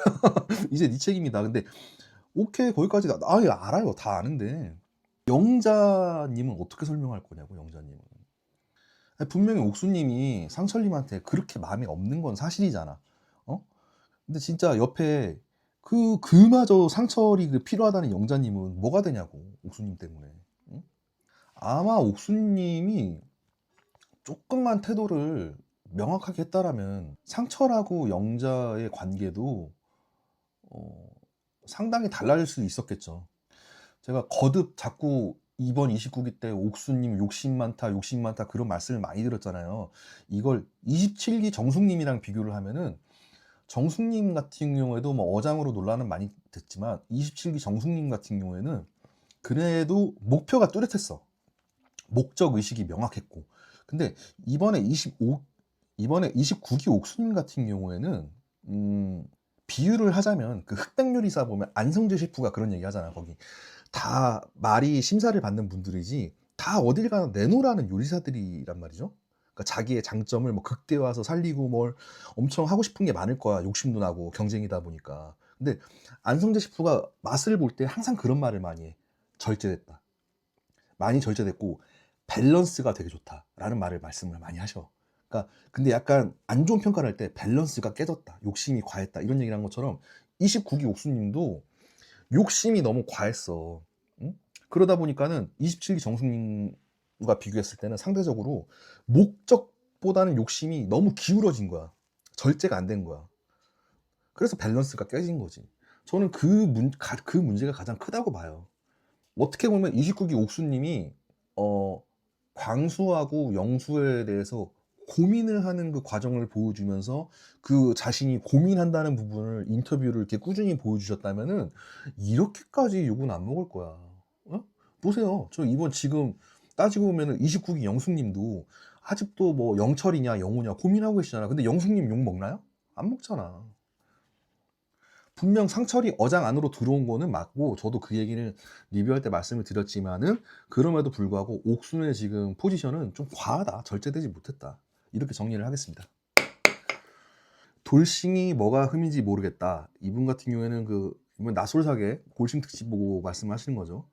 이제 네 책임이다. 근데 오케이 거기까지 알아요. 다 아는데 영자님은 어떻게 설명할 거냐고 영자님은. 분명히 옥수님이 상철님한테 그렇게 마음이 없는 건 사실이잖아. 어? 근데 진짜 옆에 그마저 상철이 필요하다는 영자님은 뭐가 되냐고 옥수님 때문에. 응? 아마 옥수님이 조금만 태도를 명확하게 했다라면 상철하고 영자의 관계도 상당히 달라질 수 있었겠죠. 제가 거듭 자꾸 이번 29기 때 옥수님 욕심 많다 욕심 많다 그런 말씀을 많이 드렸잖아요. 이걸 27기 정숙님이랑 비교를 하면은 정숙님 같은 경우에도 뭐 어장으로 논란은 많이 됐지만 27기 정숙님 같은 경우에는 그래도 목표가 뚜렷했어. 목적 의식이 명확했고. 근데 이번에 29기 옥수님 같은 경우에는 비유를 하자면 그 흑백 요리사 보면 안성재 셰프가 그런 얘기 하잖아. 거기 다 말이 심사를 받는 분들이지 다 어딜 가나 내놓으라는 요리사들이란 말이죠. 그러니까 자기의 장점을 뭐 극대화해서 살리고 뭘 엄청 하고 싶은 게 많을 거야. 욕심도 나고 경쟁이다 보니까. 근데 안성재 셰프가 맛을 볼 때 항상 그런 말을 많이 해. 절제됐다. 많이 절제됐고 밸런스가 되게 좋다라는 말씀을 많이 하셔. 그러니까 근데 약간 안 좋은 평가를 할 때 밸런스가 깨졌다. 욕심이 과했다. 이런 얘기를 한 것처럼 29기 옥수님도 욕심이 너무 과했어. 응? 그러다 보니까는 27기 정숙님과 비교했을 때는 상대적으로 목적보다는 욕심이 너무 기울어진 거야. 절제가 안 된 거야. 그래서 밸런스가 깨진 거지. 저는 그 문제가 가장 크다고 봐요. 어떻게 보면 29기 옥수님이 광수하고 영수에 대해서 고민을 하는 그 과정을 보여주면서 그 자신이 고민한다는 부분을 인터뷰를 이렇게 꾸준히 보여주셨다면은 이렇게까지 욕은 안 먹을 거야. 어? 보세요. 저 이번 지금 따지고 보면은 29기 영숙님도 아직도 뭐 영철이냐 영우냐 고민하고 계시잖아. 근데 영숙님 욕 먹나요? 안 먹잖아. 분명 상철이 어장 안으로 들어온 거는 맞고 저도 그 얘기는 리뷰할 때 말씀을 드렸지만은 그럼에도 불구하고 옥순의 지금 포지션은 좀 과하다. 절제되지 못했다. 이렇게 정리를 하겠습니다. 돌싱이 뭐가 흠인지 모르겠다. 이분 같은 경우에는 이번 나솔사계 골싱 특집 보고 말씀하시는 거죠.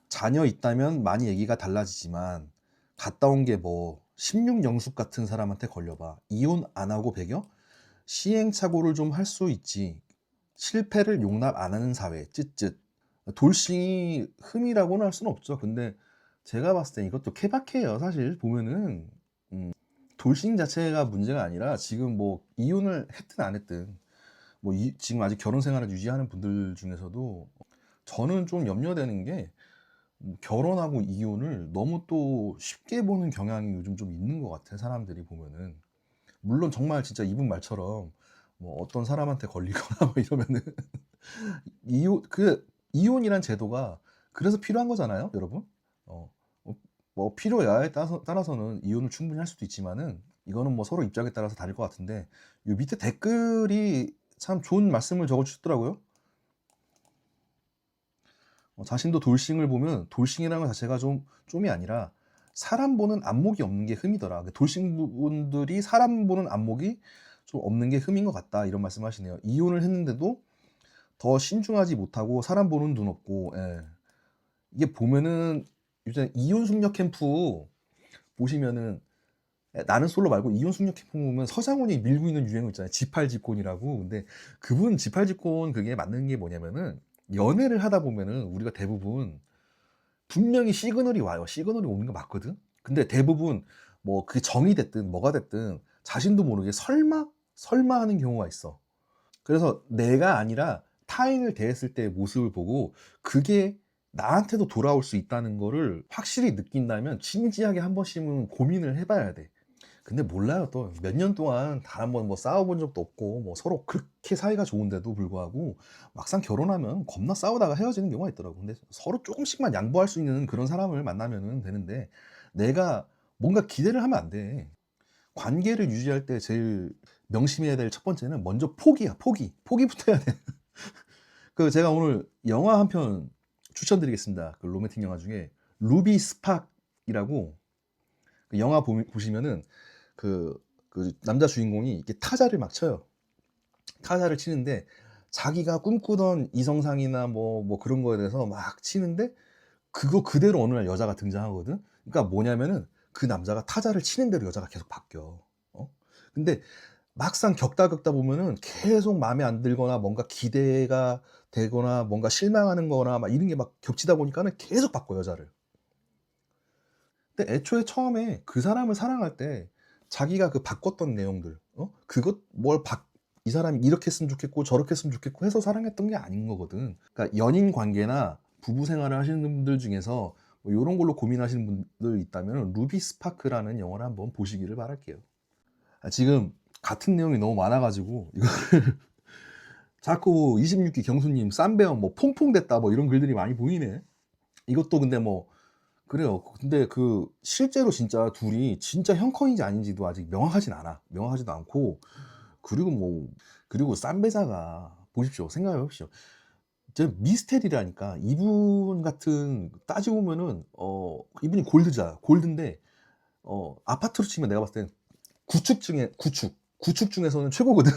자녀 있다면 많이 얘기가 달라지지만 갔다 온 게 뭐 16영숙 같은 사람한테 걸려봐. 이혼 안 하고 배겨? 시행착오를 좀 할 수 있지. 실패를 용납 안 하는 사회. 쯧쯧. 돌싱이 흠이라고는 할 수는 없죠. 근데 제가 봤을 때 이것도 케바케예요. 사실 보면은 돌싱 자체가 문제가 아니라 지금 뭐 이혼을 했든 안 했든 뭐 지금 아직 결혼 생활을 유지하는 분들 중에서도 저는 좀 염려되는 게 결혼하고 이혼을 너무 또 쉽게 보는 경향이 요즘 좀 있는 것 같아. 사람들이 보면은 물론 정말 진짜 이분 말처럼 뭐 어떤 사람한테 걸리거나 뭐 이러면은 이혼이란 제도가 그래서 필요한 거잖아요, 여러분. 뭐 필요 여하에 따라서는 이혼을 충분히 할 수도 있지만은 이거는 뭐 서로 입장에 따라서 다를 것 같은데 요 밑에 댓글이 참 좋은 말씀을 적어주셨더라고요. 자신도 돌싱을 보면 돌싱이라는 것 자체가 좀이 아니라 사람 보는 안목이 없는 게 흠이더라. 돌싱 분들이 사람 보는 안목이 좀 없는 게 흠인 것 같다 이런 말씀하시네요. 이혼을 했는데도 더 신중하지 못하고 사람 보는 눈 없고 예. 이게 보면은 요즘 이혼 숙녀 캠프 보시면은 나는 솔로 말고 이혼 숙녀 캠프 보면 서장훈이 밀고 있는 유행어 있잖아요. 지팔집권이라고. 근데 그분 지팔집권 그게 맞는 게 뭐냐면은 연애를 하다 보면은 우리가 대부분 분명히 시그널이 와요. 시그널이 오는 거 맞거든. 근데 대부분 뭐 그게 정이 됐든 뭐가 됐든 자신도 모르게 설마 하는 경우가 있어. 그래서 내가 아니라 타인을 대했을 때의 모습을 보고 그게 나한테도 돌아올 수 있다는 거를 확실히 느낀다면 진지하게 한 번씩은 고민을 해봐야 돼. 근데 몰라요. 또 몇 년 동안 단 한 번 뭐 싸워본 적도 없고 뭐 서로 그렇게 사이가 좋은데도 불구하고 막상 결혼하면 겁나 싸우다가 헤어지는 경우가 있더라고. 근데 서로 조금씩만 양보할 수 있는 그런 사람을 만나면 되는데 내가 뭔가 기대를 하면 안 돼. 관계를 유지할 때 제일 명심해야 될 첫 번째는 먼저 포기야. 포기부터 해야 돼. 그 제가 오늘 영화 한 편 추천드리겠습니다. 그 로맨틱 영화 중에 루비 스팍이라고 그 영화 보시면은 그 남자 주인공이 이렇게 타자를 막 쳐요. 타자를 치는데 자기가 꿈꾸던 이성상이나 뭐 그런 거에 대해서 막 치는데 그거 그대로 어느 날 여자가 등장하거든. 그러니까 뭐냐면은 그 남자가 타자를 치는 대로 여자가 계속 바뀌어. 근데 막상 겪다 보면은 계속 마음에 안 들거나 뭔가 기대가 되거나 뭔가 실망하는 거나 막 이런 게 막 겹치다 보니까는 계속 바꿔 여자를. 근데 애초에 처음에 그 사람을 사랑할 때 자기가 그 바꿨던 내용들, 그것 이 사람이 이렇게 했으면 좋겠고 저렇게 했으면 좋겠고 해서 사랑했던 게 아닌 거거든. 그러니까 연인 관계나 부부 생활을 하시는 분들 중에서 뭐 이런 걸로 고민하시는 분들 있다면 루비 스파크라는 영화를 한번 보시기를 바랄게요. 지금 같은 내용이 너무 많아가지고 이거 자꾸 26기 경수님 쌈배형 뭐 퐁퐁됐다 뭐 이런 글들이 많이 보이네. 이것도 근데 뭐 그래요. 근데 그 실제로 진짜 둘이 진짜 형컨인지 아닌지도 아직 명확하지도 않고 그리고 쌈배자가 보십시오. 생각해 보십시오. 저 미스테리라니까 이분 같은 따지고 보면은 이분이 골드인데 아파트로 치면 내가 봤을 땐 구축 중에서는 최고거든.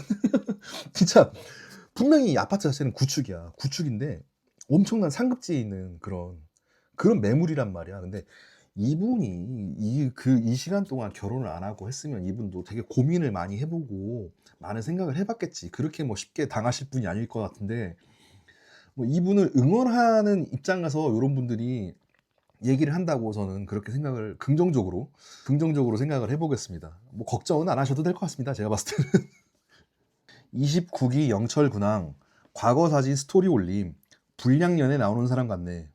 진짜 분명히 이 아파트 자체는 구축인데 엄청난 상급지에 있는 그런 매물이란 말이야. 근데 이분이 이 시간 동안 결혼을 안 하고 했으면 이분도 되게 고민을 많이 해보고 많은 생각을 해봤겠지. 그렇게 뭐 쉽게 당하실 분이 아닐 것 같은데 뭐 이분을 응원하는 입장에서 이런 분들이 얘기를 한다고 저는 그렇게 생각을 긍정적으로 생각을 해보겠습니다. 뭐 걱정은 안 하셔도 될 것 같습니다. 제가 봤을 때는. 29기 영철 근황 과거 사진 스토리 올림 불량년에 나오는 사람 같네.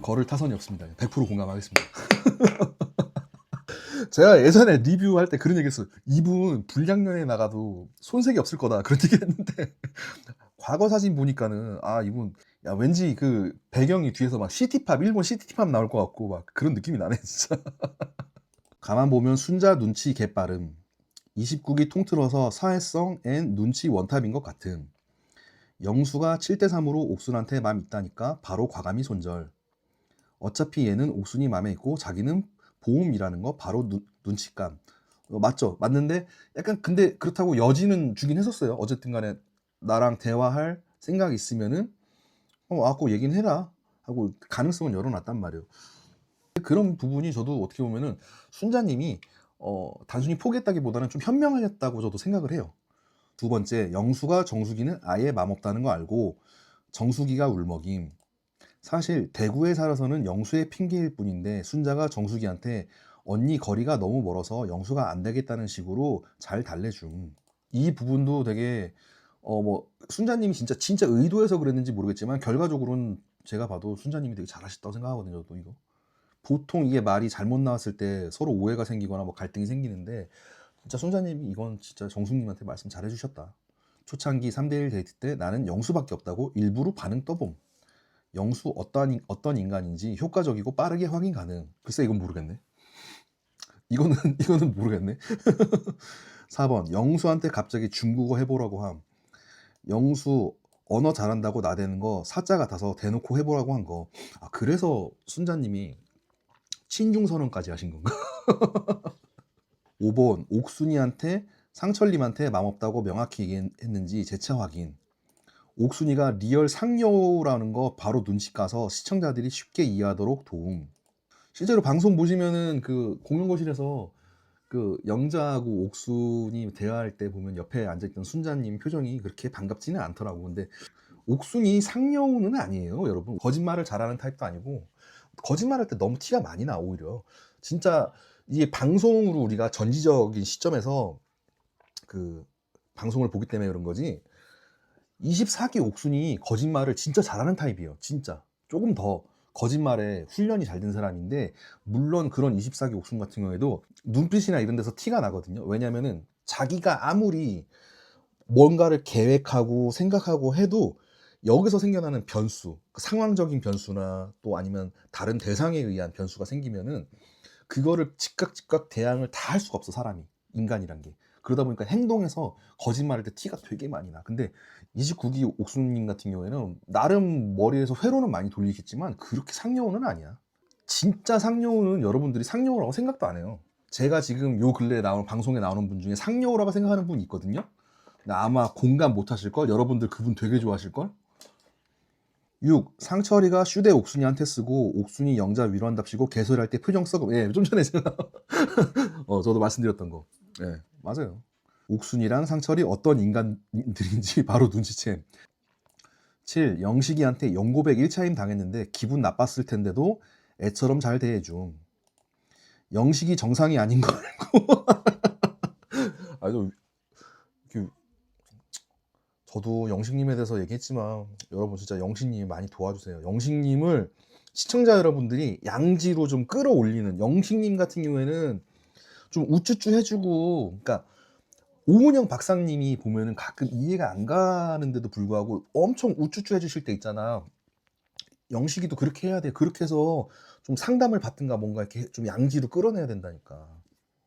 거를 타선이 없습니다. 100% 공감하겠습니다. 제가 예전에 리뷰할 때 그런 얘기 했어요. 이분 불량년에 나가도 손색이 없을 거다. 그런 얘기 했는데 과거 사진 보니까는 이분 야 왠지 그 배경이 뒤에서 막 일본 시티팝 나올 것 같고 막 그런 느낌이 나네 진짜. 가만 보면 순자 눈치 개빠름 29기 통틀어서 사회성 앤 눈치 원탑인 것 같은 영수가 7대3으로 옥순한테 맘 있다니까 바로 과감히 손절. 어차피 얘는 옥순이 맘에 있고 자기는 보험이라는 거 바로 눈치감. 맞죠? 맞는데 약간 근데 그렇다고 여지는 주긴 했었어요. 어쨌든 간에 나랑 대화할 생각이 있으면은 와갖고 얘기는 해라 하고 가능성은 열어놨단 말이에요. 그런 부분이 저도 어떻게 보면은 순자님이 단순히 포기했다기보다는 좀 현명하겠다고 저도 생각을 해요. 두 번째, 영수가 정수기는 아예 맘 없다는 거 알고 정수기가 울먹임. 사실 대구에 살아서는 영수의 핑계일 뿐인데 순자가 정수기한테 언니 거리가 너무 멀어서 영수가 안 되겠다는 식으로 잘 달래줌. 이 부분도 되게 뭐 순자님이 진짜 의도해서 그랬는지 모르겠지만 결과적으로는 제가 봐도 순자님이 되게 잘하셨다고 생각하거든요. 또 이거 보통 이게 말이 잘못 나왔을 때 서로 오해가 생기거나 뭐 갈등이 생기는데 진짜 순자님이 이건 진짜 정숙님한테 말씀 잘해주셨다. 초창기 3대1 데이트 때 나는 영수밖에 없다고 일부러 반응 떠봄. 영수 어떤 인간인지 효과적이고 빠르게 확인 가능. 글쎄 이건 모르겠네. 이거는 모르겠네. 4번 영수한테 갑자기 중국어 해보라고 함. 영수 언어 잘한다고 나대는 거 사자 같아서 대놓고 해보라고 한 거. 그래서 순자님이 친중선언까지 하신 건가? 5번 옥순이한테 상철님한테 맘 없다고 명확히 얘기했는지 재차 확인. 옥순이가 리얼 상여우라는 거 바로 눈치 까서 시청자들이 쉽게 이해하도록 도움. 실제로 방송 보시면은 그 공연거실에서 그 영자하고 옥순이 대화할 때 보면 옆에 앉아있던 순자님 표정이 그렇게 반갑지는 않더라고. 근데 옥순이 상여우는 아니에요, 여러분. 거짓말을 잘하는 타입도 아니고, 거짓말할 때 너무 티가 많이 나. 오히려 진짜 이게 방송으로 우리가 전지적인 시점에서 그 방송을 보기 때문에 그런 거지, 24기 옥순이 거짓말을 진짜 잘하는 타입이에요. 진짜 조금 더 거짓말에 훈련이 잘 된 사람인데, 물론 그런 24기 옥순 같은 경우에도 눈빛이나 이런 데서 티가 나거든요. 왜냐면은 자기가 아무리 뭔가를 계획하고 생각하고 해도 여기서 생겨나는 변수, 그 상황적인 변수나 또 아니면 다른 대상에 의한 변수가 생기면은 그거를 즉각 대항을 다 할 수가 없어, 사람이, 인간이란 게. 그러다 보니까 행동에서 거짓말할 때 티가 되게 많이 나. 근데 29기 옥수님 같은 경우에는 나름 머리에서 회로는 많이 돌리겠지만 그렇게 상여우는 아니야. 진짜 상여우는 여러분들이 상여우라고 생각도 안 해요. 제가 지금 요 근래에 나오는 방송에 나오는 분 중에 상여우라고 생각하는 분이 있거든요. 아마 공감 못 하실걸? 여러분들 그분 되게 좋아하실걸? 6. 상철이가 슈대 옥순이한테 쓰고 옥순이 영자 위로한답시고 개소리할 때 표정 썩음. 예, 좀 전에 제가 저도 말씀드렸던 거. 예, 맞아요. 옥순이랑 상철이 어떤 인간들인지 바로 눈치챔. 7. 영식이한테 영고백 1차임 당했는데 기분 나빴을 텐데도 애처럼 잘 대해줌. 영식이 정상이 아닌 거 알고. 아주 저도 영식님에 대해서 얘기했지만 여러분 진짜 영식님 많이 도와주세요. 영식님을 시청자 여러분들이 양지로 좀 끌어올리는, 영식님 같은 경우에는 좀 우쭈쭈 해주고, 그러니까 오은영 박사님이 보면은 가끔 이해가 안 가는데도 불구하고 엄청 우쭈쭈 해주실 때 있잖아. 영식이도 그렇게 해야 돼. 그렇게 해서 좀 상담을 받든가 뭔가 이렇게 좀 양지로 끌어내야 된다니까.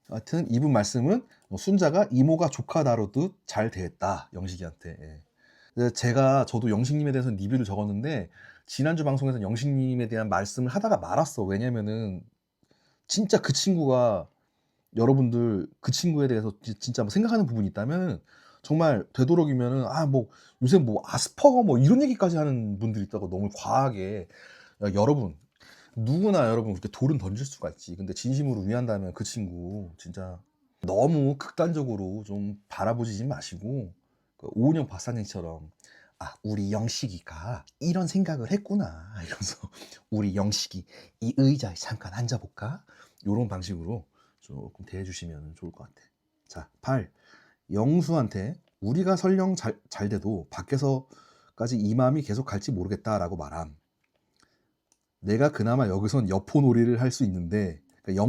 하여튼 이분 말씀은 순자가 이모가 조카 다루듯 잘 대했다, 영식이한테. 예. 저도 영식님에 대해서 리뷰를 적었는데 지난주 방송에서 영식님에 대한 말씀을 하다가 말았어. 왜냐면은 진짜 그 친구가, 여러분들 그 친구에 대해서 진짜 뭐 생각하는 부분이 있다면 정말 되도록이면은 뭐 요새 뭐 아스퍼거 뭐 이런 얘기까지 하는 분들이 있다고, 너무 과하게. 여러분, 누구나 여러분 그렇게 돌은 던질 수가 있지. 근데 진심으로 위한다면 그 친구 진짜 너무 극단적으로 좀 바라보지 마시고, 그 오은영 박사님처럼 우리 영식이가 이런 생각을 했구나 이러면서 우리 영식이 이 의자에 잠깐 앉아볼까? 이런 방식으로 조금 대해주시면 좋을 것 같아. 자, 8. 영수한테 우리가 설령 잘 돼도 밖에서까지 이 마음이 계속 갈지 모르겠다라고 말함. 내가 그나마 여기선 여포놀이를 할 수 있는데, 그러니까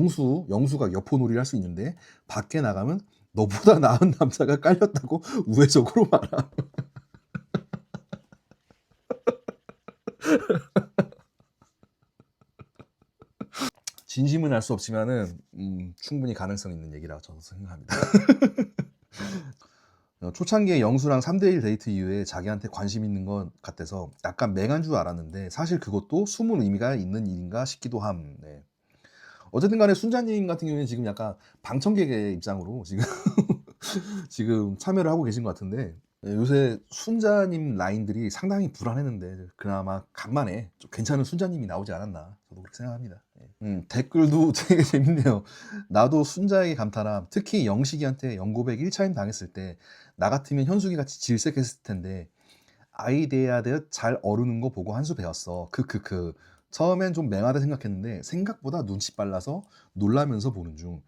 영수가 여포놀이를 할 수 있는데 밖에 나가면 너보다 나은 남자가 깔렸다고 우회적으로 말함. 진심은 알 수 없지만은 충분히 가능성 있는 얘기라고 저는 생각합니다. 초창기에 영수랑 3대1 데이트 이후에 자기한테 관심 있는 것 같아서 약간 맹한 줄 알았는데 사실 그것도 숨은 의미가 있는 일인가 싶기도 함. 네. 어쨌든 간에 순자님 같은 경우는 지금 약간 방청객의 입장으로 지금 참여를 하고 계신 것 같은데, 요새 순자님 라인들이 상당히 불안했는데 그나마 간만에 좀 괜찮은 순자님이 나오지 않았나, 저도 그렇게 생각합니다. 댓글도 되게 재밌네요. 나도 순자에게 감탄함. 특히 영식이한테 영고백 1차임 당했을 때 나 같으면 현숙이 같이 질색했을 텐데 아이 대해야 잘 어르는 거 보고 한 수 배웠어. 크크크. 처음엔 좀 맹하다 생각했는데 생각보다 눈치 빨라서 놀라면서 보는 중.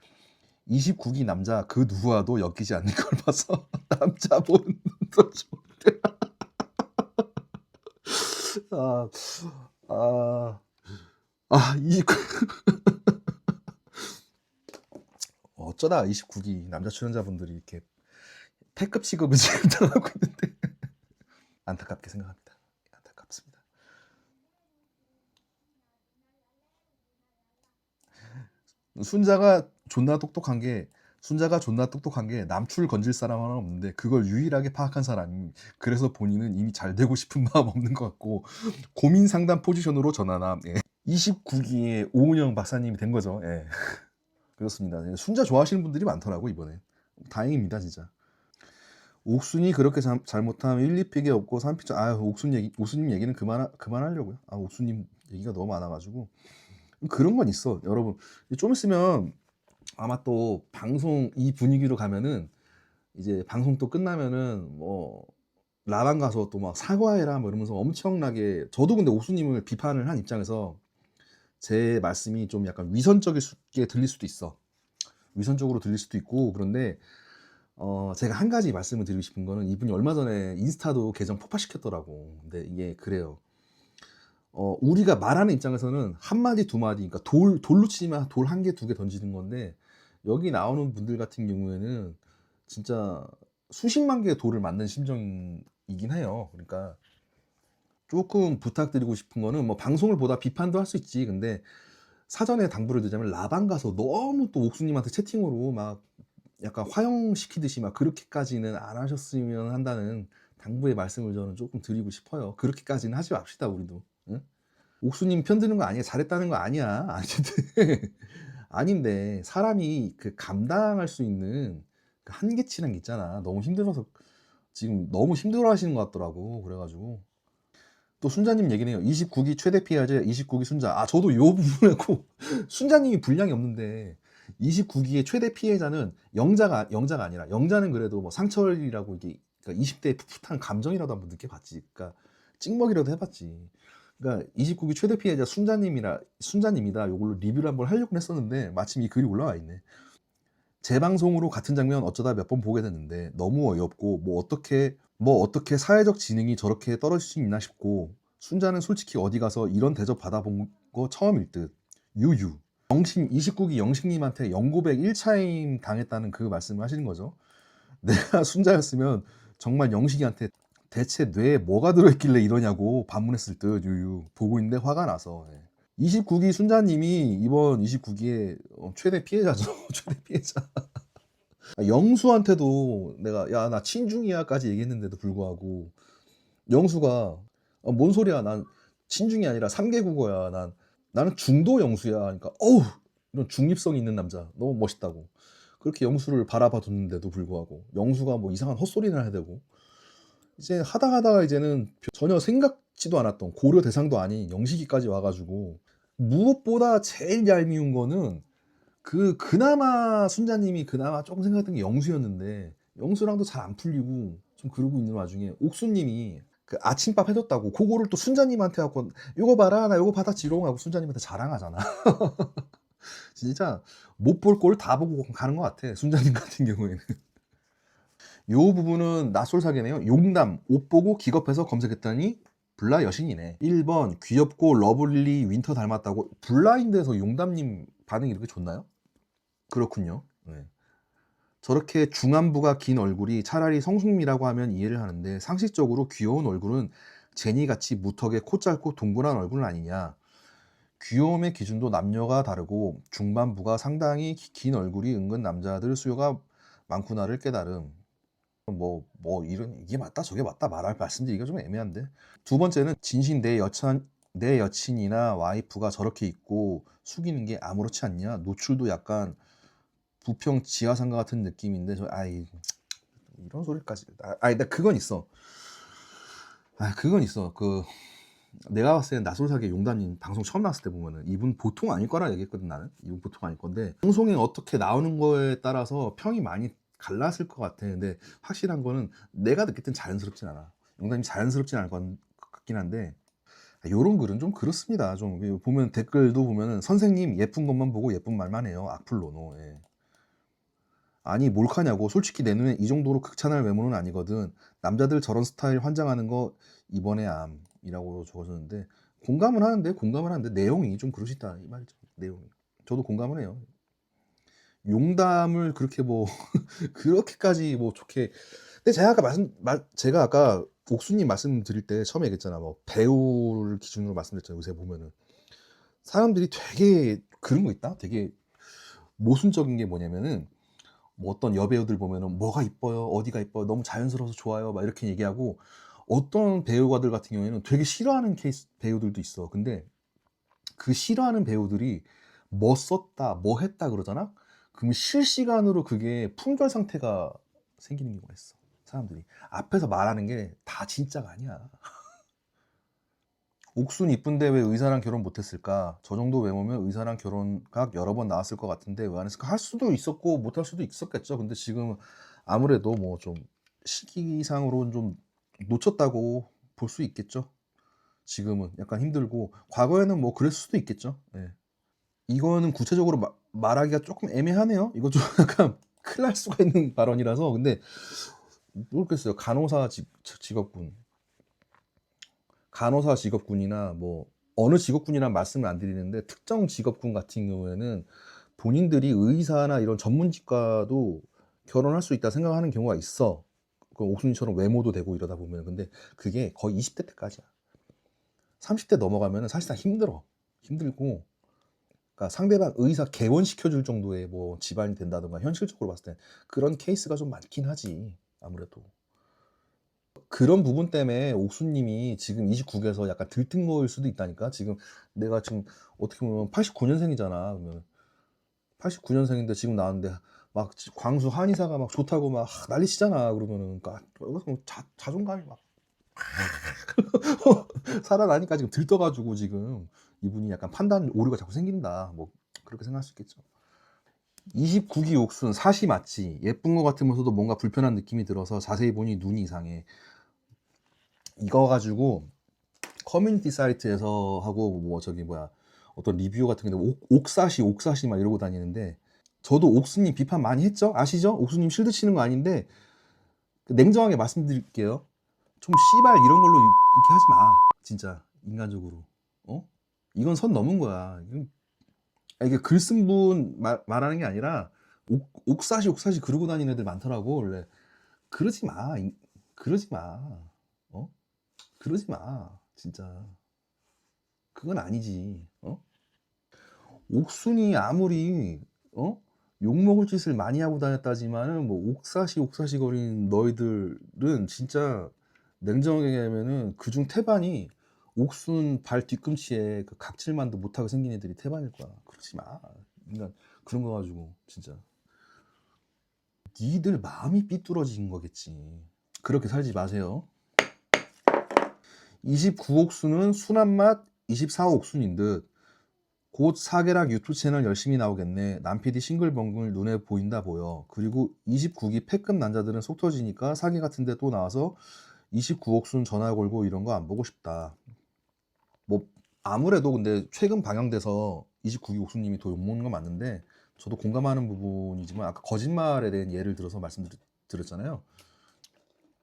29기 남자 그 누구와도 엮이지 않는 걸 봐서 남자 보는 더 좋은데. 아, 아, 어쩌다 29기 남자 출연자분들이 이렇게 패급 취급을 지금 당하고 있는데 안타깝게 생각합니다. 안타깝습니다. 순자가 존나 똑똑한 게 남출 건질 사람 하나 없는데 그걸 유일하게 파악한 사람이, 그래서 본인은 이미 잘 되고 싶은 마음 없는 것 같고 고민 상담 포지션으로 전환함. 예. 29기의 오은영 박사님이 된 거죠. 예. 그렇습니다. 순자 좋아하시는 분들이 많더라고 이번에. 다행입니다 진짜. 옥순이 그렇게 잘못하면 1, 2픽에 없고 3픽 옥순님 얘기는 그만하려고요. 옥순님 얘기가 너무 많아가지고 그런 건 있어. 여러분 좀 있으면 아마 또 방송 이 분위기로 가면은 이제 방송 또 끝나면은 뭐 라방 가서 또 막 사과해라 뭐 이러면서 엄청나게, 저도 근데 옥수님을 비판을 한 입장에서 제 말씀이 좀 약간 위선적이게 들릴 수도 있어. 위선적으로 들릴 수도 있고. 그런데 제가 한 가지 말씀을 드리고 싶은 거는, 이분이 얼마 전에 인스타도 계정 폭파시켰더라고. 근데 이게 그래요. 우리가 말하는 입장에서는 한마디 두마디, 그러니까 돌로 치면 돌 한 개 두 개 던지는 건데, 여기 나오는 분들 같은 경우에는 진짜 수십만 개의 돌을 맞는 심정이긴 해요. 그러니까 조금 부탁드리고 싶은 거는, 뭐 방송을 보다 비판도 할 수 있지, 근데 사전에 당부를 드리자면 라방 가서 너무 또 옥수님한테 채팅으로 막 약간 화형시키듯이 막 그렇게까지는 안 하셨으면 한다는 당부의 말씀을 저는 조금 드리고 싶어요. 그렇게까지는 하지 맙시다 우리도. 응? 옥수님 편드는 거 아니야, 잘했다는 거 아니야. 아닌데 사람이 그 감당할 수 있는 그 한계치란 게 있잖아. 너무 힘들어서 지금 너무 힘들어 하시는 것 같더라고. 그래가지고 또 순자님 얘기는 해요. 29기 최대 피해자 29기 순자. 저도 요 부분하고 순자님이 분량이 없는데 29기의 최대 피해자는 영자가 아니라, 영자는 그래도 뭐 상철이라고 이게, 그러니까 20대의 풋풋한 감정이라도 한번 느껴봤지. 그러니까 찍먹이라도 해봤지. 그러니까 29기 최대 피해자 순자님이다. 요걸로 리뷰를 한번 하려고 했었는데 마침 이 글이 올라와 있네. 재방송으로 같은 장면 어쩌다 몇 번 보게 됐는데 너무 어이없고, 뭐 어떻게 사회적 지능이 저렇게 떨어질 수 있나 싶고, 순자는 솔직히 어디 가서 이런 대접 받아본 거 처음일 듯. 유유. 29기 영식님한테 영고백 1차임 당했다는 그 말씀을 하시는 거죠. 내가 순자였으면 정말 영식이한테 대체 뇌에 뭐가 들어있길래 이러냐고 반문했을 듯. 유유. 보고 있는데 화가 나서. 29기 순자님이 이번 29기의 최대 피해자죠. 최대 피해자. 영수한테도 내가 야 나 친중이야까지 얘기했는데도 불구하고 영수가 뭔 소리야, 난 친중이 아니라 3개 국어야, 나는 중도 영수야. 그러니까 어우, 이런 중립성 있는 남자 너무 멋있다고 그렇게 영수를 바라봐 뒀는데도 불구하고 영수가 뭐 이상한 헛소리나 해야 되고, 이제 하다가 이제는 전혀 생각지도 않았던 고려 대상도 아닌 영식이까지 와가지고, 무엇보다 제일 얄미운 거는 그나마 순자님이 그나마 조금 생각했던 게 영수였는데, 영수랑도 잘 안 풀리고 좀 그러고 있는 와중에 옥수님이 그 아침밥 해줬다고 그거를 또 순자님한테 갖고 요거 봐라 나 요거 받았지롱 하고 순자님한테 자랑하잖아. 진짜 못 볼 꼴 다 보고 가는 것 같아 순자님 같은 경우에는. 요 부분은 낯설사계네요. 용담 옷 보고 기겁해서 검색했더니 블라 여신이네. 1번 귀엽고 러블리 윈터 닮았다고. 블라인드에서 용담님 반응이 이렇게 좋나요? 그렇군요. 네. 저렇게 중안부가 긴 얼굴이 차라리 성숙미라고 하면 이해를 하는데, 상식적으로 귀여운 얼굴은 제니같이 무턱에 코 짧고 동그란 얼굴은 아니냐. 귀여움의 기준도 남녀가 다르고 중반부가 상당히 긴 얼굴이 은근 남자들 수요가 많구나를 깨달음. 이런 이게 맞다 저게 맞다 말할 말씀드리기가 좀 애매한데. 두 번째는 진심 내 여친이나 와이프가 저렇게 입고 숙이는 게 아무렇지 않냐. 노출도 약간 부평 지하상가 같은 느낌인데 이런 소리까지. 근데 그건 있어. 그건 있어. 내가 봤을 때 나솔사계 용단님 방송 처음 나왔을 때 보면은 이분 보통 아닐 거라 얘기했거든. 나는 이분 보통 아닐 건데, 방송에 어떻게 나오는 거에 따라서 평이 많이 갈랐을 것 같아. 근데 확실한 거는 내가 느낄 땐 자연스럽진 않아. 용단님 자연스럽진 않을 것 같긴 한데, 요런 글은 좀 그렇습니다. 좀 보면 댓글도 보면은 선생님 예쁜 것만 보고 예쁜 말만 해요. 악플로노. 예. 아니 몰카냐고. 솔직히 내 눈에 이 정도로 극찬할 외모는 아니거든. 남자들 저런 스타일 환장하는 거 이번에 암이라고 적어줬는데, 공감은 하는데 내용이 좀 그러시다 이 말이죠. 내용이 저도 공감을 해요. 용담을 그렇게 뭐 그렇게까지 뭐 좋게. 근데 제가 아까 옥수님 말씀드릴 때 처음에 얘기했잖아. 뭐 배우를 기준으로 말씀드렸잖아요. 요새 보면은 사람들이 되게 그런 거 있다. 되게 모순적인 게 뭐냐면은, 뭐 어떤 여배우들 보면은 뭐가 이뻐요, 어디가 이뻐요, 너무 자연스러워서 좋아요 막 이렇게 얘기하고, 어떤 배우가들 같은 경우에는 되게 싫어하는 케이스 배우들도 있어. 근데 그 싫어하는 배우들이 뭐 썼다, 뭐 했다 그러잖아? 그럼 실시간으로 그게 품절 상태가 생기는 경우가 있어. 사람들이. 앞에서 말하는 게 다 진짜가 아니야. 옥순 이쁜데 왜 의사랑 결혼 못했을까? 저 정도 외모면 의사랑 결혼각 여러 번 나왔을 것 같은데 왜 안 했을까? 할 수도 있었고 못할 수도 있었겠죠. 근데 지금 아무래도 뭐 좀 시기상으로는 좀 놓쳤다고 볼 수 있겠죠. 지금은 약간 힘들고 과거에는 뭐 그랬을 수도 있겠죠. 예. 이거는 구체적으로 말하기가 조금 애매하네요. 이거 좀 약간 큰일 날 수가 있는 발언이라서. 근데 모르겠어요. 간호사 직업군이나 뭐 어느 직업군이란 말씀을 안 드리는데 특정 직업군 같은 경우에는 본인들이 의사나 이런 전문직과도 결혼할 수 있다 생각하는 경우가 있어. 그 옥순이처럼 외모도 되고 이러다 보면. 근데 그게 거의 20대 때까지야. 30대 넘어가면은 사실상 힘들고, 그러니까 상대방 의사 개원시켜줄 정도의 뭐 집안이 된다든가 현실적으로 봤을 때 그런 케이스가 좀 많긴 하지. 아무래도 그런 부분 때문에 옥수님이 지금 29기에서 약간 들뜬 거일 수도 있다니까. 지금 내가 지금 어떻게 보면 89년생이잖아. 그러면 89년생인데 지금 나왔는데 막 광수 한의사가 막 좋다고 막 난리 치잖아. 그러면은 그러니까 자존감이 막 살아나니까 지금 들떠가지고 지금 이분이 약간 판단 오류가 자꾸 생긴다. 뭐 그렇게 생각할 수 있겠죠. 29기 옥순 사시 맞지? 예쁜 거 같으면서도 뭔가 불편한 느낌이 들어서 자세히 보니 눈이 이상해. 이거 가지고 커뮤니티 사이트에서 하고 뭐 저기 뭐야 어떤 리뷰 같은 게 옥사시 막 이러고 다니는데, 저도 옥수님 비판 많이 했죠. 아시죠? 옥수님 실드 치는 거 아닌데 냉정하게 말씀드릴게요. 좀 씨발 이런 걸로 이렇게 하지 마. 진짜 인간적으로. 어? 이건 선 넘은 거야. 이게 글 쓴 분 말하는 게 아니라 옥사시 그러고 다니는 애들 많더라고. 원래 그러지 마. 그러지 마. 어? 그러지 마. 진짜 그건 아니지. 어? 옥순이 아무리 욕먹을 짓을 많이 하고 다녔다지만은 뭐 옥사시 거리는 너희들은 진짜 냉정하게 얘기하면은 그중 태반이 옥순 발 뒤꿈치에 그 각질만도 못하게 생긴 애들이 태반일 거야. 그러지 마. 인간 그런 거 가지고 진짜 니들 마음이 삐뚤어진 거겠지. 그렇게 살지 마세요. 29옥순은 순한 맛 24옥순인 듯. 곧 사계락 유튜브 채널 열심히 나오겠네. 남PD 싱글벙글 눈에 보인다 보여. 그리고 29기 패급 남자들은 속 터지니까 사기 같은데 또 나와서 29옥순 전화 걸고 이런 거 안 보고 싶다. 뭐 아무래도 근데 최근 방영돼서 29기 옥순님이 더 욕먹는 건 맞는데 저도 공감하는 부분이지만 아까 거짓말에 대한 예를 들어서 말씀드렸잖아요.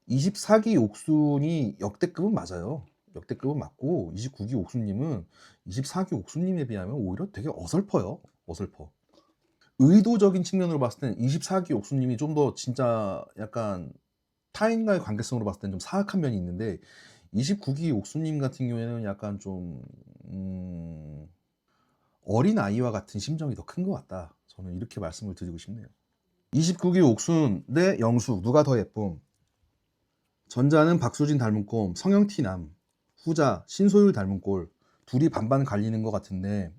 24기 옥순이 역대급은 맞아요. 역대급은 맞고 29기 옥순님은 24기 옥순님에 비하면 오히려 되게 어설퍼요. 어설퍼. 의도적인 측면으로 봤을 땐 24기 옥순님이 좀 더 진짜 약간 타인과의 관계성으로 봤을 땐 좀 사악한 면이 있는데 29기 옥순님 같은 경우에는 약간 좀 어린 아이와 같은 심정이 더 큰 것 같다. 저는 이렇게 말씀을 드리고 싶네요. 29기 옥순 대 영수 누가 더 예쁨? 전자는 박수진 닮은 꼼, 성형티남. 후자 신소율 닮은 꼴. 둘이 반반 갈리는 것 같은데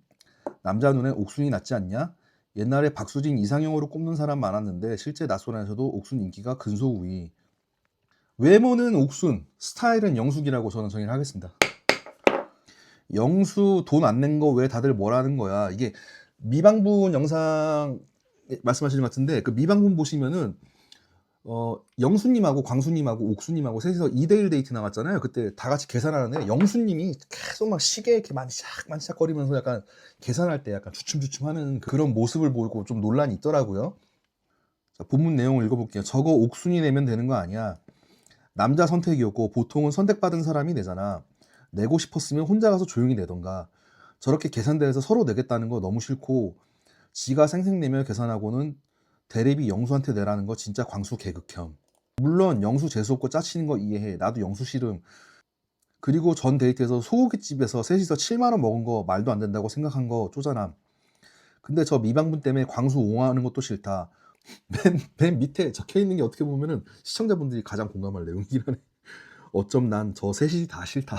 남자 눈엔 옥순이 낫지 않냐? 옛날에 박수진 이상형으로 꼽는 사람 많았는데 실제 낯선에서도 옥순 인기가 근소우위. 외모는 옥순, 스타일은 영숙이라고 저는 정의를 하겠습니다. 영수 돈 안 낸 거 왜 다들 뭐라는 거야? 이게 미방분 영상 말씀하시는 것 같은데 그 미방분 보시면은 영수님하고 광수님하고 옥수님하고 셋이서 2대1 데이트 나왔잖아요. 그때 다 같이 계산하는데 영수님이 계속 막 시계 이렇게 만지작거리면서 약간 계산할 때 약간 주춤주춤 하는 그런 모습을 보고 좀 논란이 있더라고요. 자, 본문 내용을 읽어볼게요. 저거 옥순이 내면 되는 거 아니야. 남자 선택이었고 보통은 선택받은 사람이 내잖아. 내고 싶었으면 혼자 가서 조용히 내던가. 저렇게 계산대에서 서로 내겠다는 거 너무 싫고 지가 생색내며 계산하고는 대리비 영수한테 내라는 거 진짜 광수 개극혐. 물론 영수 재수없고 짜치는 거 이해해. 나도 영수 싫음. 그리고 전 데이트에서 소고기집에서 셋이서 7만원 먹은 거 말도 안 된다고 생각한 거 쪼잔함. 근데 저 미방분 때문에 광수 옹호하는 것도 싫다. 맨 밑에 적혀있는 게 어떻게 보면은 시청자분들이 가장 공감할 내용이긴 하네. 어쩜 난 저 셋이 다 싫다.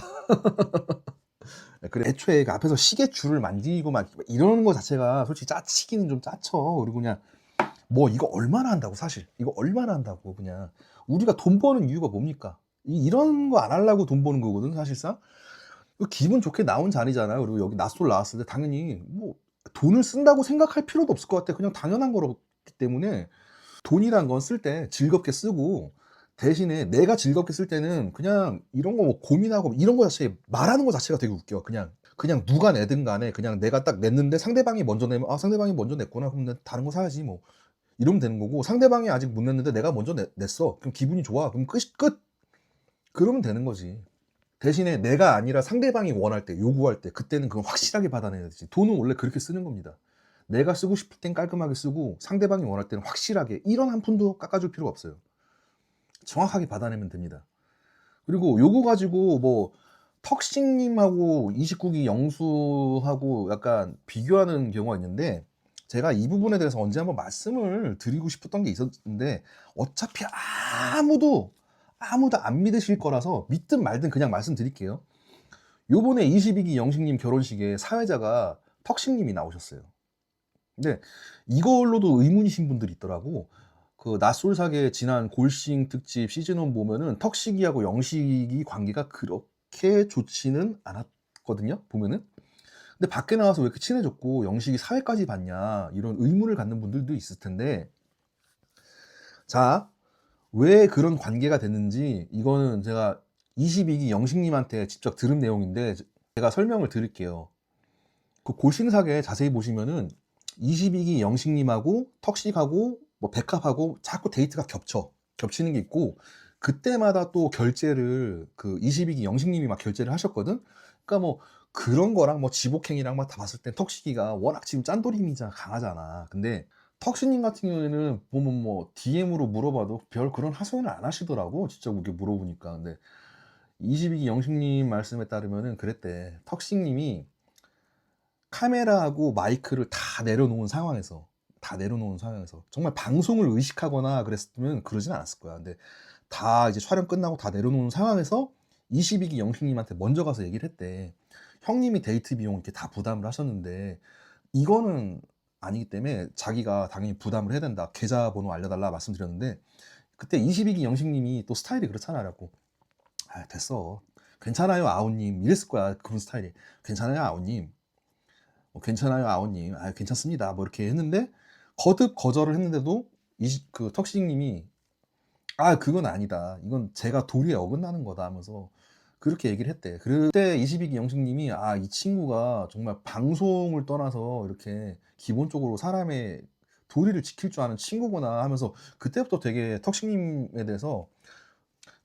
그래 애초에 그 앞에서 시계줄을 만지고 막 이러는 거 자체가 솔직히 짜치기는 좀 짜쳐. 그리고 그냥 뭐 이거 얼마나 한다고 사실. 이거 얼마나 한다고 그냥. 우리가 돈 버는 이유가 뭡니까? 이런 거 안 하려고 돈 버는 거거든 사실상. 기분 좋게 나온 자리잖아요. 그리고 여기 낮술 나왔을 때 당연히 뭐 돈을 쓴다고 생각할 필요도 없을 것 같아. 그냥 당연한 거기 때문에 돈이란 건 쓸 때 즐겁게 쓰고 대신에 내가 즐겁게 쓸 때는 그냥 이런 거 뭐 고민하고 이런 거 자체에 말하는 거 자체가 되게 웃겨. 그냥 누가 내든 간에 그냥 내가 딱 냈는데 상대방이 먼저 내면 '아 상대방이 먼저 냈구나. 그럼 난 다른 거 사야지.' 뭐 이러면 되는 거고 상대방이 아직 못 냈는데 내가 먼저 냈어. 그럼 기분이 좋아. 그럼 끝. 그러면 되는 거지. 대신에 내가 아니라 상대방이 원할 때 요구할 때 그때는 그건 확실하게 받아내야 되지. 돈은 원래 그렇게 쓰는 겁니다. 내가 쓰고 싶을 땐 깔끔하게 쓰고 상대방이 원할 때는 확실하게 1원 한 푼도 깎아줄 필요가 없어요. 정확하게 받아내면 됩니다. 그리고 요거 가지고 뭐 턱식님하고 29기 영수하고 약간 비교하는 경우가 있는데 제가 이 부분에 대해서 언제 한번 말씀을 드리고 싶었던 게 있었는데 어차피 아무도 안 믿으실 거라서 믿든 말든 그냥 말씀드릴게요. 요번에 22기 영식님 결혼식에 사회자가 턱식님이 나오셨어요. 근데 이걸로도 의문이신 분들이 있더라고. 그 낯솔사계 지난 골싱 특집 시즌1 보면은 턱식이하고 영식이 관계가 그렇게 좋지는 않았거든요, 보면은. 근데 밖에 나와서 왜 이렇게 친해졌고 영식이 사회까지 봤냐 이런 의문을 갖는 분들도 있을 텐데 자, 왜 그런 관계가 됐는지 이거는 제가 22기 영식님한테 직접 들은 내용인데 제가 설명을 드릴게요. 그 골싱사계 자세히 보시면은 22기 영식님하고 턱식하고 뭐 백합하고 자꾸 데이트가 겹치는 게 있고 그때마다 또 결제를 그 22기 영식님이 막 결제를 하셨거든. 그러니까 뭐 그런 거랑 뭐 지복행이랑 막 다 봤을 때 턱식이가 워낙 지금 짠돌이 이미지가 강하잖아. 근데 턱식님 같은 경우에는 보면 뭐 DM으로 물어봐도 별 그런 하소연을 안 하시더라고. 진짜 그렇게 물어보니까. 근데 22기 영식님 말씀에 따르면은 그랬대. 턱식님이 카메라하고 마이크를 다 내려놓은 상황에서 정말 방송을 의식하거나 그랬으면 그러진 않았을 거야. 근데 다 이제 촬영 끝나고 다 내려놓은 상황에서 22기 영식님한테 먼저 가서 얘기를 했대. 형님이 데이트 비용 이렇게 다 부담을 하셨는데 이거는 아니기 때문에 자기가 당연히 부담을 해야 된다. 계좌번호 알려달라 말씀드렸는데 그때 22기 영식님이 또 스타일이 그렇잖아. 그래갖고 아 됐어. 괜찮아요 아우님 이랬을 거야. 그분 스타일이. 괜찮아요 아우님. 괜찮아요 아우님. 아 괜찮습니다. 뭐 이렇게 했는데 거듭 거절을 했는데도 그 턱식님이 아 그건 아니다. 이건 제가 도리에 어긋나는 거다 하면서 그렇게 얘기를 했대. 그때 22기 영식님이 아 이 친구가 정말 방송을 떠나서 이렇게 기본적으로 사람의 도리를 지킬 줄 아는 친구구나 하면서 그때부터 되게 턱식님에 대해서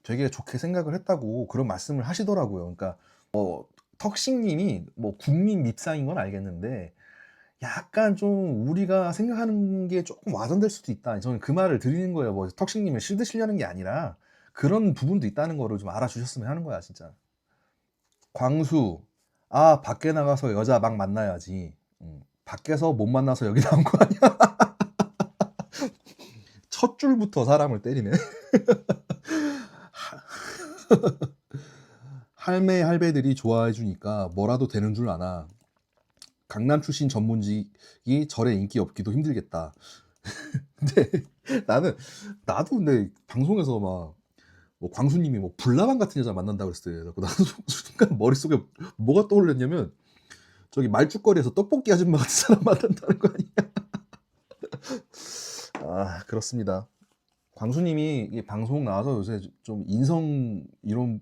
되게 좋게 생각을 했다고 그런 말씀을 하시더라고요. 그러니까 턱식님이 뭐 국민 밉상인 건 알겠는데 약간 좀 우리가 생각하는 게 조금 와전될 수도 있다. 저는 그 말을 드리는 거예요. 뭐 턱식님을 실드시려는 게 아니라 그런 부분도 있다는 거를 좀 알아주셨으면 하는 거야 진짜. 광수 아 밖에 나가서 여자 막 만나야지. 밖에서 못 만나서 여기 나온 거 아니야? 첫 줄부터 사람을 때리네. 할매 할배들이 좋아해 주니까 뭐라도 되는 줄 아나. 강남 출신 전문직이 절에 인기 없기도 힘들겠다. 근데 나도 근데 방송에서 막 뭐 광수님이 뭐 불나방 같은 여자 만난다고 그랬어요. 그래서 나도 순간 머릿속에 뭐가 떠올랐냐면 저기 말죽거리에서 떡볶이 아줌마 같은 사람 만난다는 거 아니야? 아 그렇습니다. 광수님이 이 방송 나와서 요새 좀 인성 이런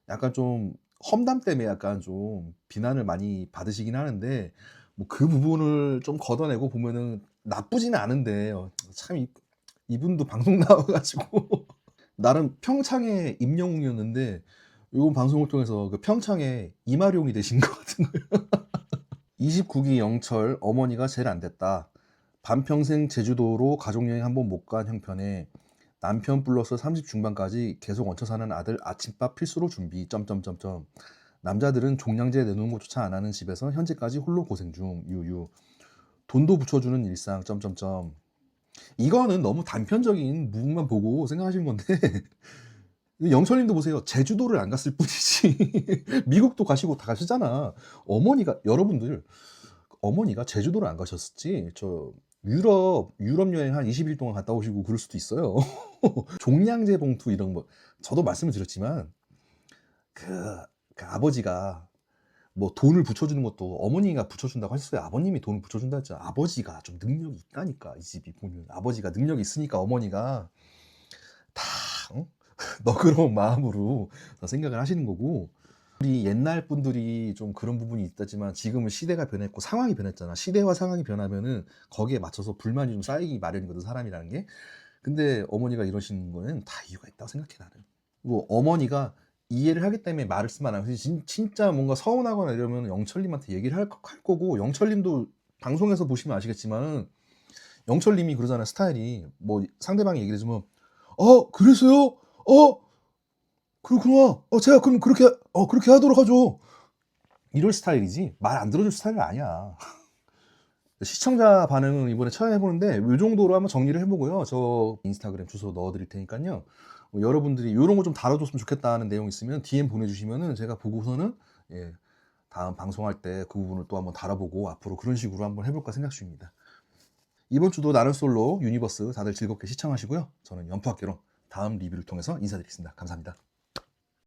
약간 좀 험담 때문에 약간 좀 비난을 많이 받으시긴 하는데 뭐 그 부분을 좀 걷어내고 보면은 나쁘지는 않은데 참 이분도 방송 나와 가지고 나름 평창의 임영웅이었는데 요번 방송을 통해서 그 평창의 이마룡이 되신 것 같은 거예요. 29기 영철 어머니가 제일 안 됐다. 반평생 제주도로 가족여행 한 번 못 간 형편에 남편 플러스 30 중반까지 계속 얹혀 사는 아들 아침밥 필수로 준비. 남자들은 종량제 내놓는 것조차 안 하는 집에서 현재까지 홀로 고생 중. 유유. 돈도 붙여주는 일상. 이거는 너무 단편적인 부분만 보고 생각하신 건데 영철님도 보세요. 제주도를 안 갔을 뿐이지 미국도 가시고 다 가시잖아. 어머니가 여러분들 어머니가 제주도를 안 가셨었지 저 유럽 여행 한 20일 동안 갔다 오시고 그럴 수도 있어요. 종량제 봉투 이런 거 저도 말씀을 드렸지만 그, 그 아버지가 뭐 돈을 붙여주는 것도 어머니가 붙여준다고 하셨어요. 아버님이 돈을 붙여준다 했잖아. 아버지가 좀 능력이 있다니까. 이 집이 보면 아버지가 능력이 있으니까 어머니가 다 어? 너그러운 마음으로 생각을 하시는 거고, 우리 옛날 분들이 좀 그런 부분이 있다지만 지금은 시대가 변했고 상황이 변했잖아. 시대와 상황이 변하면은 거기에 맞춰서 불만이 좀 쌓이기 마련이거든, 사람이라는 게. 근데 어머니가 이러시는 거는 다 이유가 있다고 생각해, 나는. 그리고 어머니가 이해를 하기 때문에 말을 쓰면 안 해. 진짜 뭔가 서운하거나 이러면 영철님한테 얘기를 할 거고, 영철님도 방송에서 보시면 아시겠지만 영철님이 그러잖아요. 스타일이 뭐 상대방이 얘기를 해주면 그래서요? 그렇구나. 제가 그럼 그렇게 하도록 하죠. 이럴 스타일이지 말 안 들어줄 스타일은 아니야. 시청자 반응은 이번에 처음 해보는데 이 정도로 한번 정리를 해보고요. 저 인스타그램 주소 넣어드릴 테니까요. 여러분들이 이런 거 좀 다뤄줬으면 좋겠다는 내용 있으면 DM 보내주시면은 제가 보고서는 다음 방송할 때 그 부분을 또 한번 다뤄보고 앞으로 그런 식으로 한번 해볼까 생각 중입니다. 이번 주도 나는 솔로 유니버스 다들 즐겁게 시청하시고요. 저는 연포학개론 다음 리뷰를 통해서 인사드리겠습니다. 감사합니다.